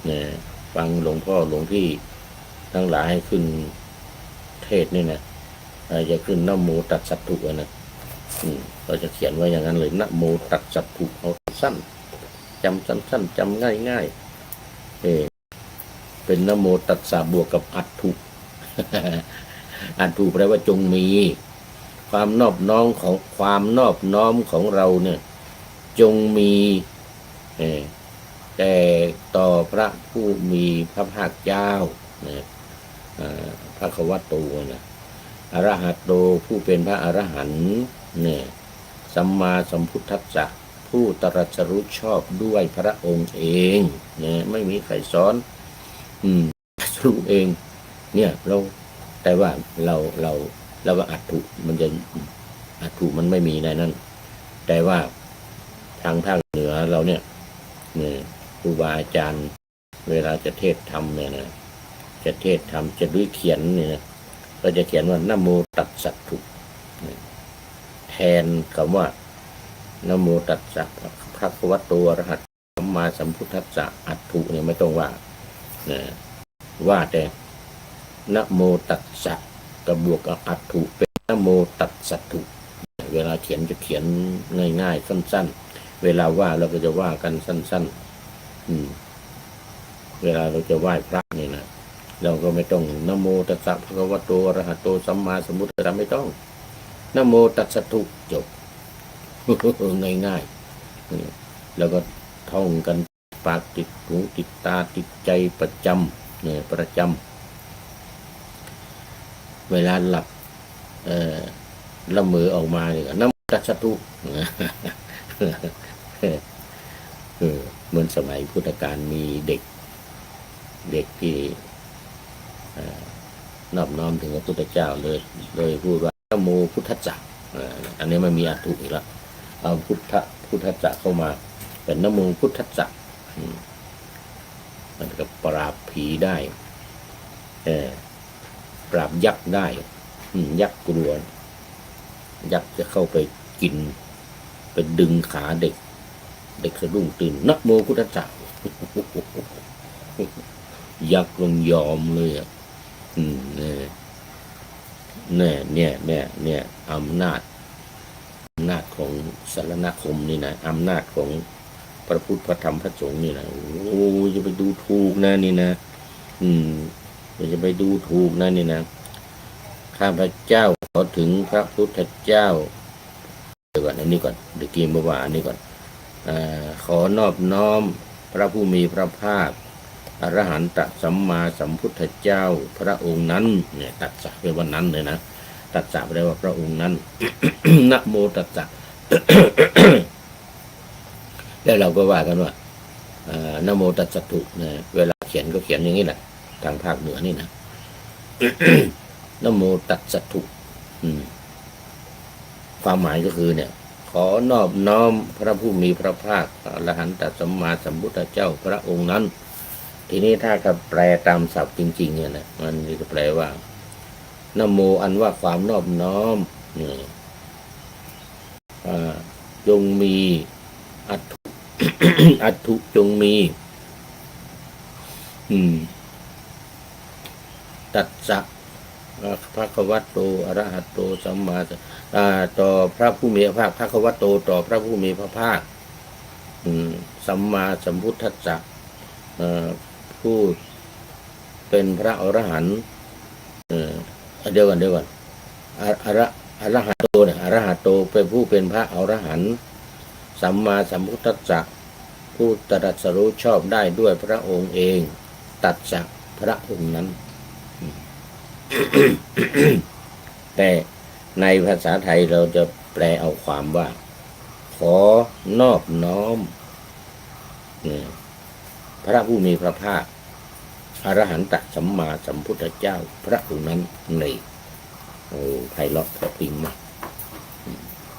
เนี่ยฟังหลวงพ่อหลวงพี่ทั้งหลายให้ขึ้นเทศนี่นะจะขึ้นนะโมตัสสะตุนะเราจะเขียนไว้อย่างนั้นเลยนะโมตัสสะตุเอาสั้นจำสั้นๆจำง่าย เออเป็นนะโมตัสสะบวกกับอัตถุ อัตถุแปลว่าจงมีความนอบน้อมของเราเนี่ยจงมีเออแต่ต่อพระผู้มีพระภาคเจ้านะพระควโตนะอรหัตโตผู้เป็นพระอรหันต์เนี่ยสัมมาสัมพุทธัสสะผู้ตรัสรู้ชอบด้วยพระองค์เองเนี่ยไม่มีใครสอนตรัสรู้เองเนี่ยเราแต่ว่าเราว่าอัตถุมันจะอัตถุมันไม่มีในนั้นแต่ว่าทางภาคเหนือเราเนี่ยครูบาอาจารย์เวลาจะเทศธรรมเนี่ยนะจะเทศธรรมจะด้วยเขียนเนี่ยนะก็จะเขียนว่านะโมตัสสะถุแทนคำว่านะโมตัสสะภะคะวะโตอะระหะโตสัมมาสัมพุทธัสสะอัตถุเนี่ยไม่ต้องว่าแต่นะโมตัสสะกับบวกกับอัตถุเป็นนะโมตัสสะถุเวลาเขียนจะเขียนง่ายๆสั้นๆเวลาว่าเราก็จะว่ากันสั้นๆเวลาเราจะไหว้พระนี่นะเราก็ไม่ต้องนะโมตัสสะภะคะวะโตอะระหะโตสัมมาสัมพุทธัสสะไม่ต้องนะโมตัสสะถุจบ ง่ายๆแล้วก็ท่องกันปากติดหูติดตาติดใจประจำเนี่ยประจำเวลาหลับละเมอออกมาเนี่ยนะโมตัสสะถุเหมือนสมัยพุทธกาลมีเด็กที่นอบน้อมถึงพระพุทธเจ้าเลยพูดว่านะโมพุทธัสสะอันนี้มันมีอัตถุอีกแล้วเอาพุทธัสสะเข้ามาเป็นนะโมพุทธัสสะมันก็ปราบผีได้ปราบยักษ์ได้ยักษ์กลัวยักษ์จะเข้าไปกินไปดึงขาเด็กสะดุ้งตื่นนะโมพุทธัสสะยักษ์ลงยอมเลยเนี่ยอำนาจของสารณคมนี่นะอำนาจของพระพุทธพระธรรมพระสงฆ์นี่นะโอ้จะไปดูถูกนะนี่นะจะไปดูถูกนะนี่นะข้าพเจ้าขอถึงพระพุทธเจ้าเดี๋ยวก่อนอันนี้ก่อนเดี๋ยวกี้เมื่อวานอันนี้ก่อนขอนอบน้อมพระผู้มีพระภาคอรหันตสัมมาสัมพุทธเจ้าพระองค์นั้นเนี่ยตัดสะเป็นวันนั้นเลยนะตัดสะแปลว่าพระองค์นั้น นะโมตัสสะ แล้วเราก็ว่ากันว่านะโมตัสสะถุนะเวลาเขียนก็เขียนอย่างนี้แหละทางภาคเหนือนี่นะ นะโมตัสสะถุความหมายก็คือเนี่ยขอนอบน้อมพระผู้มีพระภาคอรหันตสัมมาสัมพุทธเจ้าพระองค์นั้นทีนี้ถ้ากับแปลตามศัพท์จริงๆเนี่ยนะมันจะแปลว่านะโมอันว่าความนอบน้อมจงมีอัตถุ อัตถุจงมีตัสสะภะคะวะโตอะระหะโตสัมมาต่อพระผู้มีพระภาคภะคะวะโตต่อพระผู้มีพระภาคสัมมาสัมพุทธัสสะผู้เป็นพระอรหันต์เดี๋ยวก่อนอรหัตโตเนี่ยอรหัตโตเป็นผู้เป็นพระอรหันต์สัมมาสัมพุทธัสสะผู้ตรัสรู้ชอบได้ด้วยพระองค์เองตัสสะพระองค์นั้น แต่ในภาษาไทยเราจะแปลเอาความว่าขอนอบน้อมพระผู้มีพระภาคอรหันตสัมมาสัมพุทธเจ้าพระองค์นั้นในไพเราะเพราะพริ้งมาก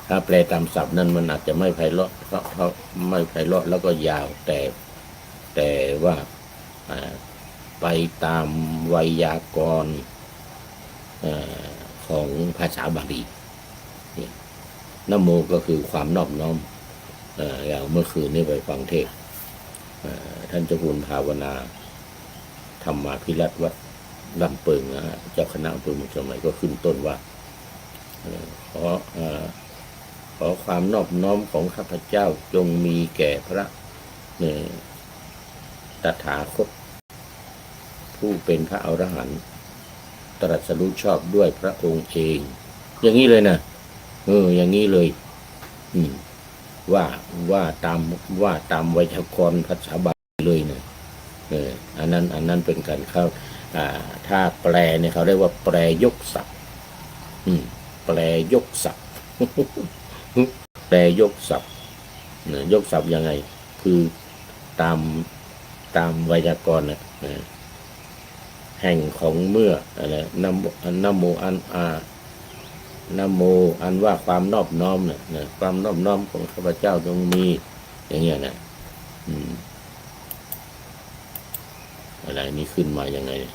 ถ้าแปลตามศัพท์นั้นมันอาจจะไม่ไพเราะเพราะไม่ไพเราะแล้วก็ยาวแต่ว่าไปตามไวยากรณ์ของภาษาบาลีนะโมก็คือความนอบน้อมอย่างเมื่อคืนนี้ไปฟังเทศท่านเจ้าคุณภาวนาธรรมาภิรัตน์วัดลำเปิงนะฮะเจ้าคณะอำเภอเมืองเชียงใหม่ก็ขึ้นต้นว่าขอความนอบน้อมของข้าพเจ้าจงมีแก่พระ ตถาคตผู้เป็นพระอรหันต์ตรัสรู้ชอบด้วยพระองค์เองอย่างนี้เลยนะอย่างนี้เลยว่าตามไวยากรณ์ภาษาบาลีเลยนะอันนั้นเป็นการเข้าถ้าแปลเนี่ยเขาเรียกว่าแปลยกศัพท์แปลยกศัพท์ แปลยกศัพท์ยกศัพท์ยังไงคือตามไวยากรณ์นะแห่งของเมื่ออะไรนะโมอันว่าความนอบน้อมเนี่ยความนอบน้อมของข้าพเจ้าจงมีอย่างเงี้ยนะอะไรนี้ขึ้นมาอย่างไงเนี่ย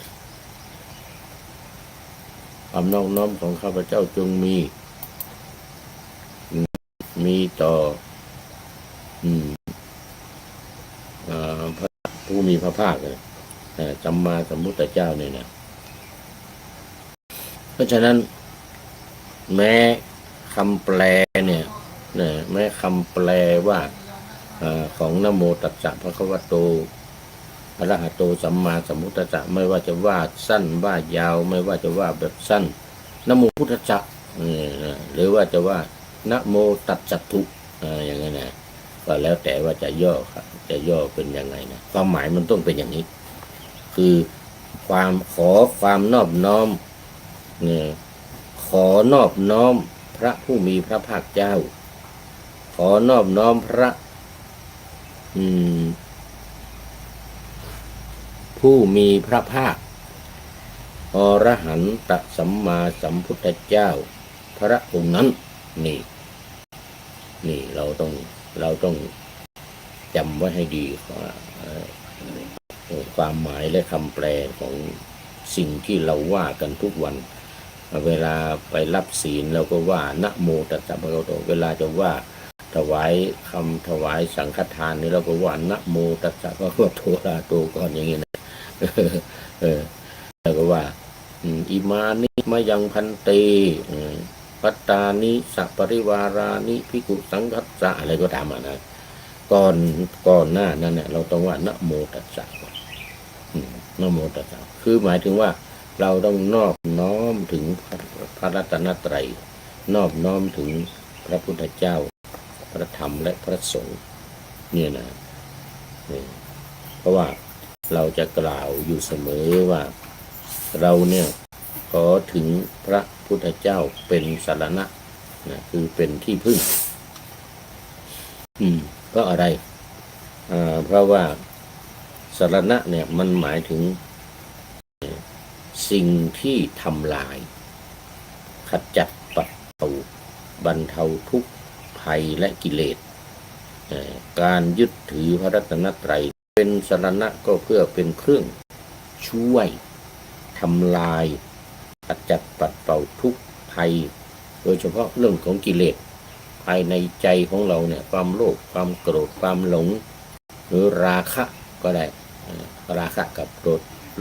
ความนอบน้อมของข้าพเจ้าจงมีต่อพระผู้มีพระภาคเลยสัมมาสัมพุทธเจ้าเนี่ยนะเพราะฉะนั้นแม้คำแปลเนี่ยแม้คำแปลว่าของนะโมตัสสะภะคะวะโตอะระหะโตสัมมาสัมพุทธัสสะไม่ว่าจะว่าสั้นว่ายาวไม่ว่าจะว่าแบบสั้นนะโมพุทธัสสะหรือว่าจะว่านะโมตัสสะทุอย่างนั้นนะก็แล้วแต่ว่าจะย่อครับจะย่อเป็นยังไงนะความหมายมันต้องเป็นอย่างนี้คือความนอบน้อมขอนอบน้อมพระผู้มีพระภาคเจ้าขอนอบน้อมพระผู้มีพระภาคอรหันตสัมมาสัมพุทธเจ้าพระองค์นั้นนี่เราต้องจำไว้ให้ดีความหมายและคำแปลของสิ่งที่เราว่ากันทุกวันเวลาไปรับศีลเราก็ว่านะโมตัสสะภะคะวะโตเวลาจะว่าถวายสังฆทานนี่เราก็ว่านะโมตัสสะภะคะวะโตอะระหะโตก่อนอย่างนี้นะแล้วก็ว่าอิมานิมะยังพันเตปัตตานิสัพปริวารานิภิกขุสังฆัสสะอะไรก็ตามนะก่อนหน้านั้นเนี่ยเราต้องว่านะโมตัสสะนะโมตัสสะคือหมายถึงว่าเราต้องนอบน้อมถึงพระรัตนตรัยนอบน้อมถึงพระพุทธเจ้าพระธรรมและพระสงฆ์เนี่ยนะเพราะว่าเราจะกล่าวอยู่เสมอว่าเราเนี่ยขอถึงพระพุทธเจ้าเป็นสรณะคือเป็นที่พึ่งเพราะอะไรเพราะว่าสรณะเนี่ยมันหมายถึงสิ่งที่ทำลายขจัดปัดเป่าบรรเทาทุกข์ภัยและกิเลสการยึดถือพระรัตนตรัยเป็นสรณะก็เพื่อเป็นเครื่องช่วยทำลายขจัดปัดเป่าทุกข์ภัยโดยเฉพาะเรื่องของกิเลสภายในใจของเราเนี่ยความโลภความโกรธความหลงหรือราคะก็ได้ราคะกับ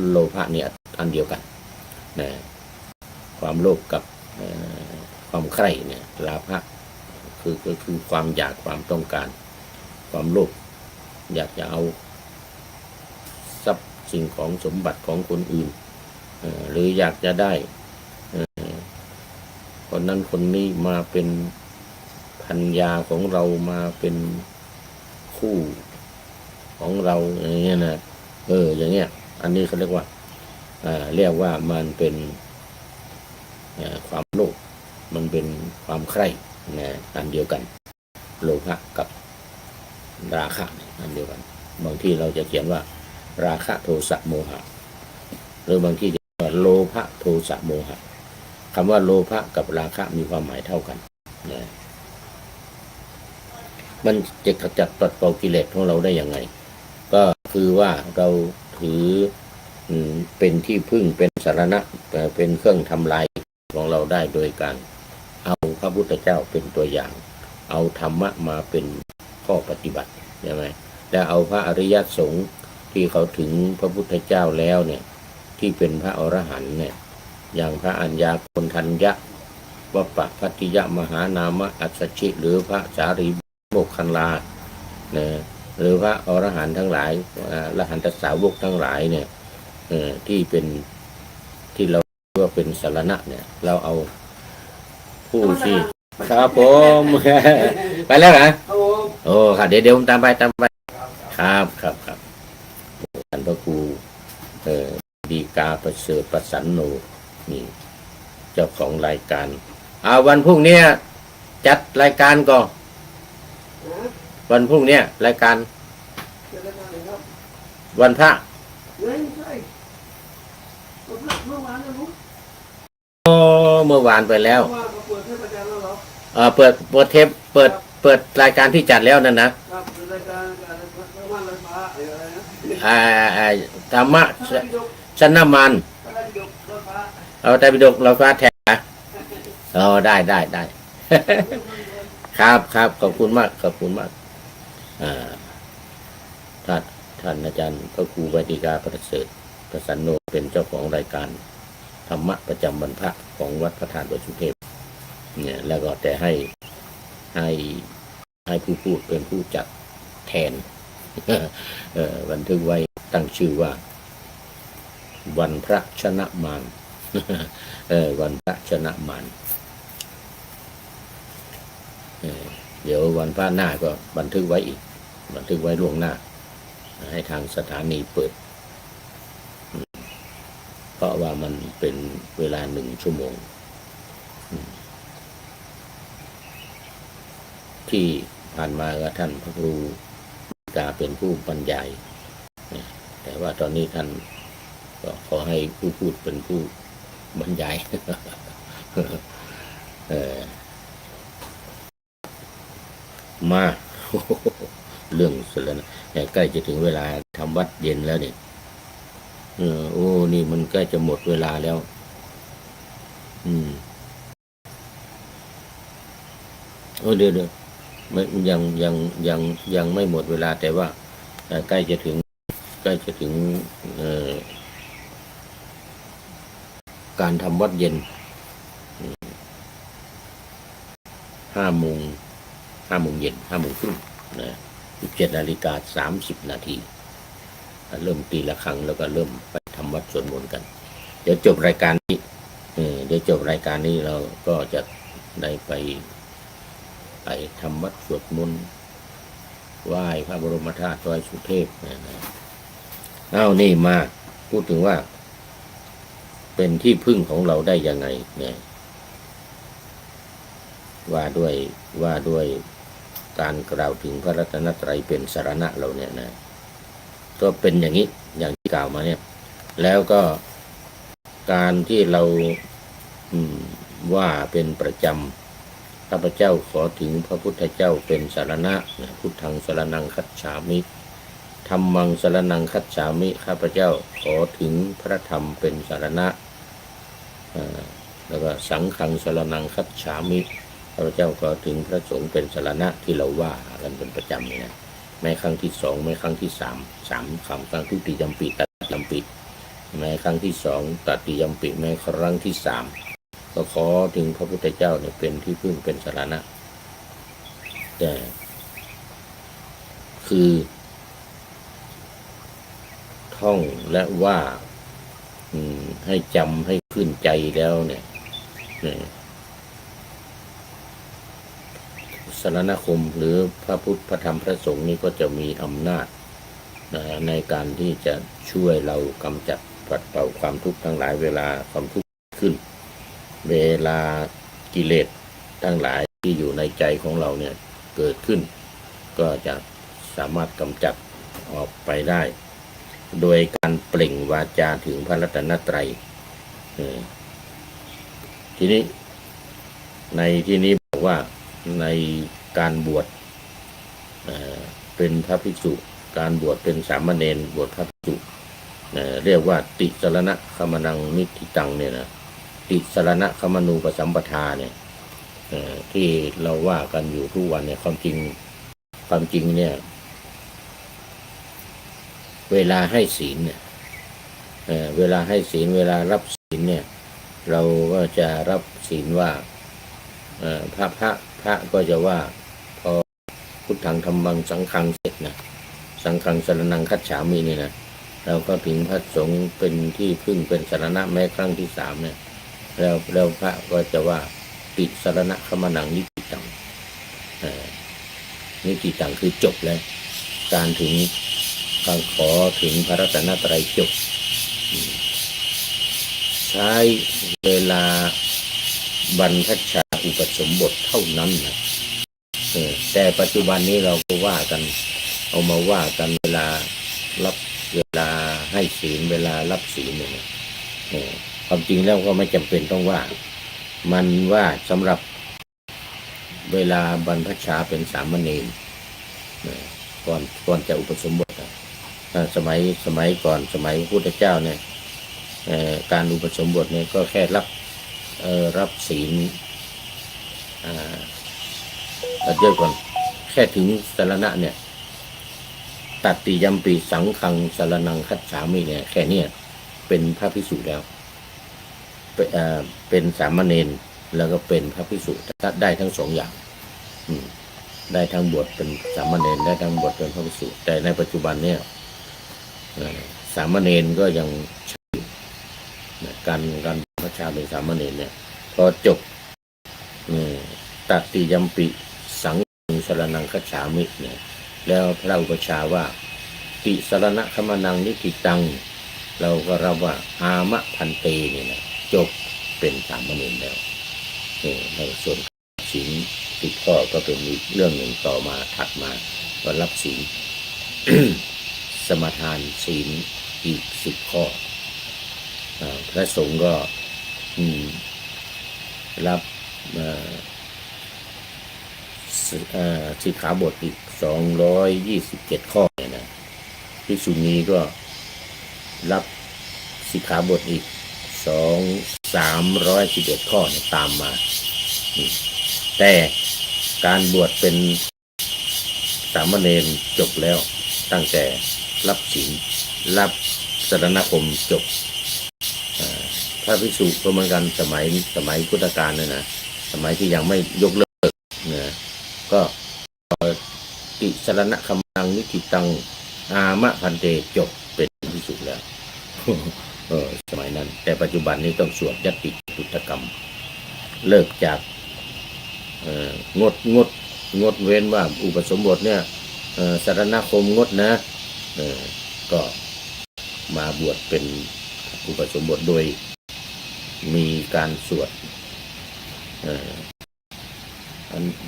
โลภะเนี่ยอันเดียวกันความโลภกับความใคร่เนี่ยราคะก็คือความอยากความต้องการความโลภอยากจะเอาทรัพย์สิ่งของสมบัติของคนอื่นหรืออยากจะได้คนนั้นคนนี้มาเป็นภรรยาของเรามาเป็นคู่ของเราอย่างเงี้ยนะอย่างเงี้ยอันนี้เขาเรียกว่ามันเป็นความโลภมันเป็นความใคร่อันเดียวกันโลภะกับราคะอันเดียวกันบางที่เราจะเขียนว่าราคะโทสะโมหะหรือบางที่จะว่าโลภะโทสะโมหะคำว่าโลภะกับราคะมีความหมายเท่ากันมันจะขจัดปัดเป่ากิเลสของเราได้ยังไงก็คือว่าเราถือเป็นที่พึ่งเป็นสรณะเป็นเครื่องทำลายของเราได้โดยการเอาพระพุทธเจ้าเป็นตัวอย่างเอาธรรมะมาเป็นข้อปฏิบัติใช่ไหมและเอาพระอริยสงฆ์ที่เขาถึงพระพุทธเจ้าแล้วเนี่ยที่เป็นพระอรหันต์เนี่ยอย่างพระอัญญาโกณทัญญะวัปปะพัทติยะมหานามะอัสสชิหรือพระสารีโมคคัลลา หรือพระอรหันต์ทั้งหลายอรหันตสาวกทั้งหลายเนี่ยที่เป็นที่เราเรียกว่าเป็นสรณะเนี่ยเราเอาผู้ที่ครับผม ไปแล้วนะโอ้ค่ะเดี๋ยวผมตามไปครับท่านพระครูดีกาประเสริฐประสันโนนี่เจ้าของรายการวันพรุ่งนี้จัดรายการก่อนวันพรุ่งนี้รายการวันพระเมื่อวานไปแล้วเปิดเทปเปิดรายการที่จัดแล้วนั่นนะธรรมะชั้นน้ำมันเอาแต่ปิฎกเราฟ้าแทนได้ครับขอบคุณมากท่านอาจารย์พระครูวติกาประเสริฐประสันโนเป็นเจ้าของรายการธรรมะประจำวันพระของวัดพระธาตุดอยสุเทพเนี่ยแล้วก็แต่ให้ผู้พูดเป็นผู้จัดแทนบันทึกไว้ตั้งชื่อว่าวันพระชนะมารวันพระชนะมารเดี๋ยววันพระหน้าก็บันทึกไว้อีกบันทึกไว้ล่วงหน้าให้ทางสถานีเปิดเพราะว่ามันเป็นเวลา1 ชั่วโมงที่ผ่านมาก็ท่านพระครูกาเป็นผู้บรรยายแต่ว่าตอนนี้ท่านก็ขอให้ผู้พูดเป็นผู้บรรยายมาเรื่องเสร็จแล้วนะใกล้จะถึงเวลาทำวัดเย็นแล้วเนี่ยโอ้นี่มันใกล้จะหมดเวลาแล้วเดี๋ยวไม่ยังไม่หมดเวลาแต่ว่าใกล้จะถึงการทำวัดเย็น5 โมงเย็น5 โมงครึ่งนะ17:30 นาทีเริ่มตีละครั้งแล้วก็เริ่มไปทำวัดสวดมนต์กันเดี๋ยวจบรายการนี้เราก็จะได้ไปทำวัดสวดมนต์ไหว้พระบรมธาตุดอยสุเทพนี่มาพูดถึงว่าเป็นที่พึ่งของเราได้ยังไงเนี่ยว่าด้วยการกล่าวถึงพระรัตนตรัยเป็นสรณะเราเนี่ยนะก็เป็นอย่างนี้อย่างที่กล่าวมาเนี่ยแล้วก็การที่เราว่าเป็นประจำข้าพเจ้าขอถึงพระพุทธเจ้าเป็นสรณะพุทธังสรณังคัจฉามิธัมมังสรณังคัจฉามิข้าพเจ้าขอถึงพระธรรมเป็นสรณะแล้วก็สังฆังสรณังคัจฉามิข้าพเจ้าขอถึงพระสงฆ์เป็นสรณะที่เราว่ากันเป็นประจำเนี่ยแม้ครั้งที่ 2แม้ครั้งที่3คำครั้งทุติยัมปิตัตติยัมปิแม้ครั้งที่ 2ตัตติยัมปิแม้ครั้งที่ 3ก็ขอถึงพระพุทธเจ้าเนี่ยเป็นที่พึ่งเป็นสรณะแต่คือท่องและว่าให้จำให้ขึ้นใจแล้วเนี่ยสรณคมหรือพระพุทธพระธรรมพระสงฆ์นี่ก็จะมีอำนาจในการที่จะช่วยเรากำจัดปัดเป่าความทุกข์ทั้งหลายเวลาความทุกข์ขึ้นเวลากิเลสทั้งหลายที่อยู่ในใจของเราเนี่ยเกิดขึ้นก็จะสามารถกำจัดออกไปได้โดยการเปล่งวาจาถึงพระรัตนตรัยทีนี้ในที่นี้บอกว่าในการบวชเป็นพระภิกษุการบวชเป็นสามเณรบวชพระภิกษุเรียกว่าติสรณะคมนังนิธิตังเนี่ยนะติสรณะคมนูปสัมปทาเนี่ยที่เราว่ากันอยู่ทุกวันเนี่ยความจริงเนี่ยเวลาให้ศีลเนี่ยเวลาให้ศีลเวลารับศีลเนี่ยเราก็จะรับศีลว่าพระก็จะว่าพอพุทธังธัมมังสังฆังเสร็จนะ สังฆังสรณังคัจฉามินี่นะเราก็ถึงพระสงฆ์เป็นที่พึ่งเป็นสรณะแม้ครั้งที่สามเนี่ยแล้วพระก็จะว่าติสรณะขมนังนิติตังนิติตังคือจบแล้วการถึงการขอถึงพระรัตนตรัยจบใช้เวลาบรรพชาอุปสมบทเท่านั้นนะแต่ปัจจุบันนี้เราก็ว่ากันเอามาว่ากันเวลาให้ศีลเวลารับศีลเนี่ยความจริงแล้วก็ไม่จำเป็นต้องว่ามันว่าสำหรับเวลาบรรพชาเป็นสามเณรก่อนจะอุปสมบทสมัยก่อนสมัยพระพุทธเจ้าเนี่ยการอุปสมบทเนี่ยก็แค่รับศีลเดี๋ยวก่อนแค่ถึงสรณะเนี่ยตัตติยัมปิสังฆังสรณังคัจฉามิเนี่ยแค่นี้เป็นพระภิกษุแล้วเป็นสามเณรแล้วก็เป็นพระภิกษุได้ทั้งสองอย่างได้ทั้งบวชเป็นสามเณรได้ทั้งบวชเป็นพระภิกษุแต่ในปัจจุบันเนี่ยสามเณรก็ยังการพระชาเป็นสามเณรเนี่ยพอจบตัตติยัมปิสังฆังสรณังคัจฉามิเนี่ยแล้วพระอุปชาว่าติสรณะขมนังนิติตังเราก็รับว่าอามะพันเตเนี่ยนะจบเป็นสามเณรแล้วในส่วนศีล10 ข้อก็เป็นอีกเรื่องหนึ่งต่อมาถัดมาก็รับศีล สมาทานศีลอีก10 ข้อพระสงฆ์ก็รับสิกขาบทอีก227 ข้อเนี่ยนะภิกษุณีก็รับสิกขาบทอีก311 ข้อเนี่ยตามมาแต่การบวชเป็นสามเณรจบแล้วตั้งแต่รับศีลรับสรณคมจบพระภิกษุก็เหมือนกันสมัยพุทธกาลเนี่ยนะสมัยที่ยังไม่ยกเลิกนะก็ติสรณะขมนังนิติตังอามะพันเตจบเป็นภิกษุแล้วสมัยนั้นแต่ปัจจุบันนี้ต้องสวดยัตติตุตกรรมเลิกจากงดเว้นว่าอุปสมบทเนี่ยสรณคมงดนะก็มาบวชเป็นอุปสมบทโดยมีการสวด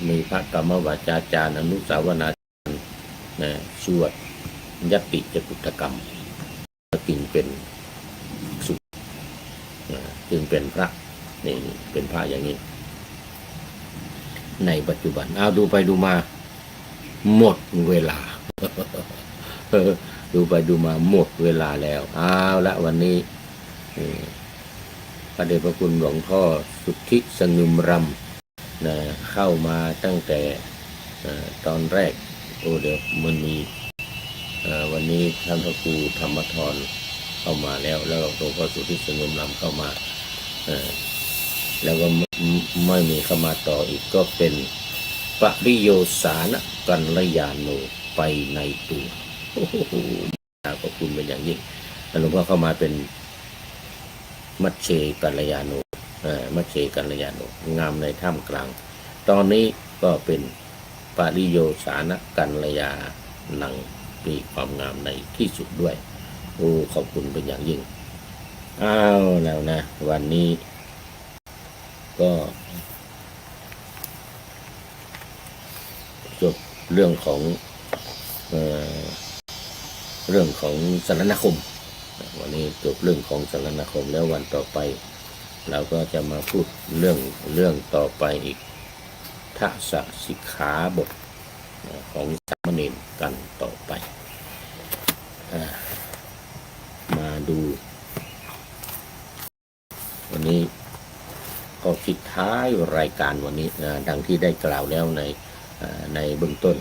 มีพระกรรมวาจาจารย์อนุสาวนาจารย์สวดยัตติจตุตกรรมจึงเป็นสุจึงเป็นพระนี่เป็นพระอย่างนี้ในปัจจุบันเอาดูไปดูมาหมดเวลา ดูไปดูมาหมดเวลาแล้วเอาละวันนี้พระเดชพระคุณหลวงพ่อสุทธิสงึมรำเข้ามาตั้งแต่ตอนแรกเดี๋ยวมันมีวันนี้ท่านพระครูธรรมธรเข้ามาแล้วหลวงพ่อสุทธิสงึมรำเข้ามาแล้วก็ไม่มีเข้ามาต่ออีกก็เป็นปริโยสานกัลยาโนไปในตัวขอบคุณเป็นอย่างยิ่งหลวงพ่อเข้ามาเป็นมัชเชกัลยาโนมัชเชกัลยาโนงามในท่ามกลางตอนนี้ก็เป็นปริโยสานกัลยานังมีความงามในที่สุดด้วยขอบคุณเป็นอย่างยิ่งแล้วนะวันนี้ก็จบเรื่องของสรณคมวันนี้จบเรื่องของสรณคมแล้ววันต่อไปเราก็จะมาพูดเรื่องต่อไปอีกทักษะสิกขาบทของสามเณรกันต่อไปมาดูวันนี้ก็ปิดท้ายรายการวันนี้ดังที่ได้กล่าวแล้วในเบื้องต้น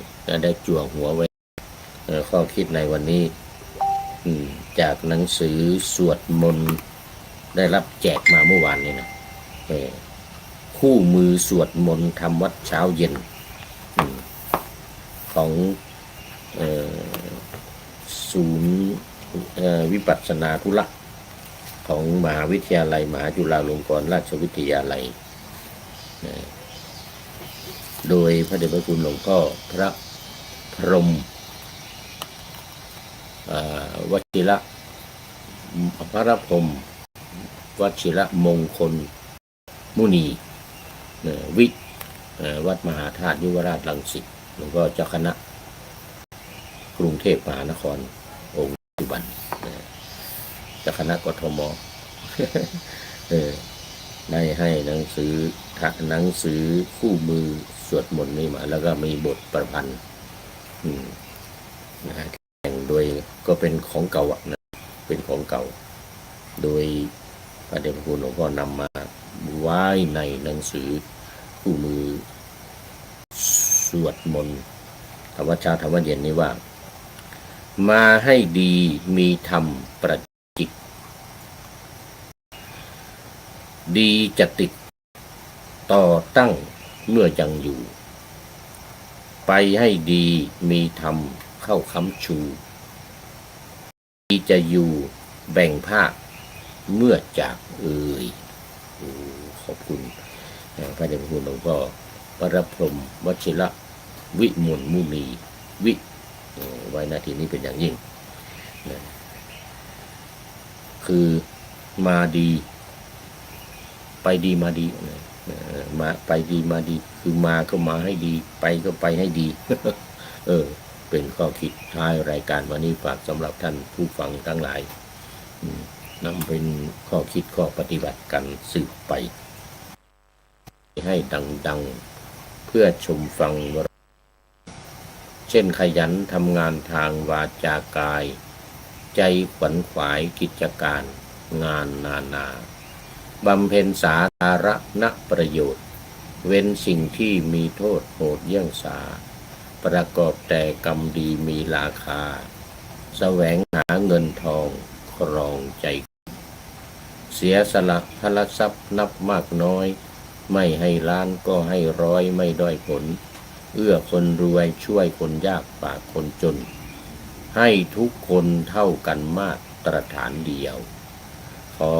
ได้จั่วหัวไว้ข้อคิดในวันนี้จากหนังสือสวดมนต์ได้รับแจกมาเมื่อวานนี้นะคู่มือสวดมนต์ทำวัดเช้าเย็นของค ศูนย์วิปัสสนาธุระของมหาวิทยาลัยมหาจุฬาลงกรณราชวิทยาลัยนะโดยพระเดชพระคุณหลวงพ่อพระพรหมวชิระพระพรหมวชิระมงคลมุนีวิวัดมหาธาตุยุวราชรังสิตแล้วก็เจ้าคณะกรุงเทพมหานครองค์ปัจจุบันเจ้าคณะกทม ได้ให้หนังสือคู่มือสวดมนต์นี่มาแล้วก็มีบทประพันธ์แต่งโดยก็เป็นของเก่านะเป็นของเก่าโดยพระเดชพระคุณหลวงพ่อนำมาไว้ในหนังสือคู่มือสวดมนต์ธรรมชาติธรรมเย็นนี้ว่ามาให้ดีมีธรรมประจิตดีจะติดต่อตั้งเมื่อยังอยู่ไปให้ดีมีธรรมเข้าค้ำชูดีจะอยู่แบ่งภาคเมื่อจากขอบคุณพระเดชพระคุณหลวงพ่อพระพรหมวชิระวิมลมุนีวิไว้หน้าที่นี้เป็นอย่างยิ่งคือมาดีไปดีมาดีมาไปดีมาดีคือมาก็มาให้ดีไปก็ไปให้ดี เป็นข้อคิดท้ายรายการวันนี้ฝากสำหรับท่านผู้ฟังทั้งหลายนำเป็นข้อคิดข้อปฏิบัติกันสืบไปให้ดังๆเพื่อชมฟังเช่นขยันทำงานทางวาจากายใจขวนขวายกิจการงานนานาบำเพ็ญสาธารณประโยชน์เว้นสิ่งที่มีโทษโหดเยี่ยงสาประกอบแต่กรรมดีมีราคาแสวงหาเงินทองครองใจเสียสละพละทรัพย์นับมากน้อยไม่ให้ล้านก็ให้ร้อยไม่ด้อยผลเอื้อคนรวยช่วยคนยากปากคนจนให้ทุกคนเท่ากันมาตรฐานเดียวขอ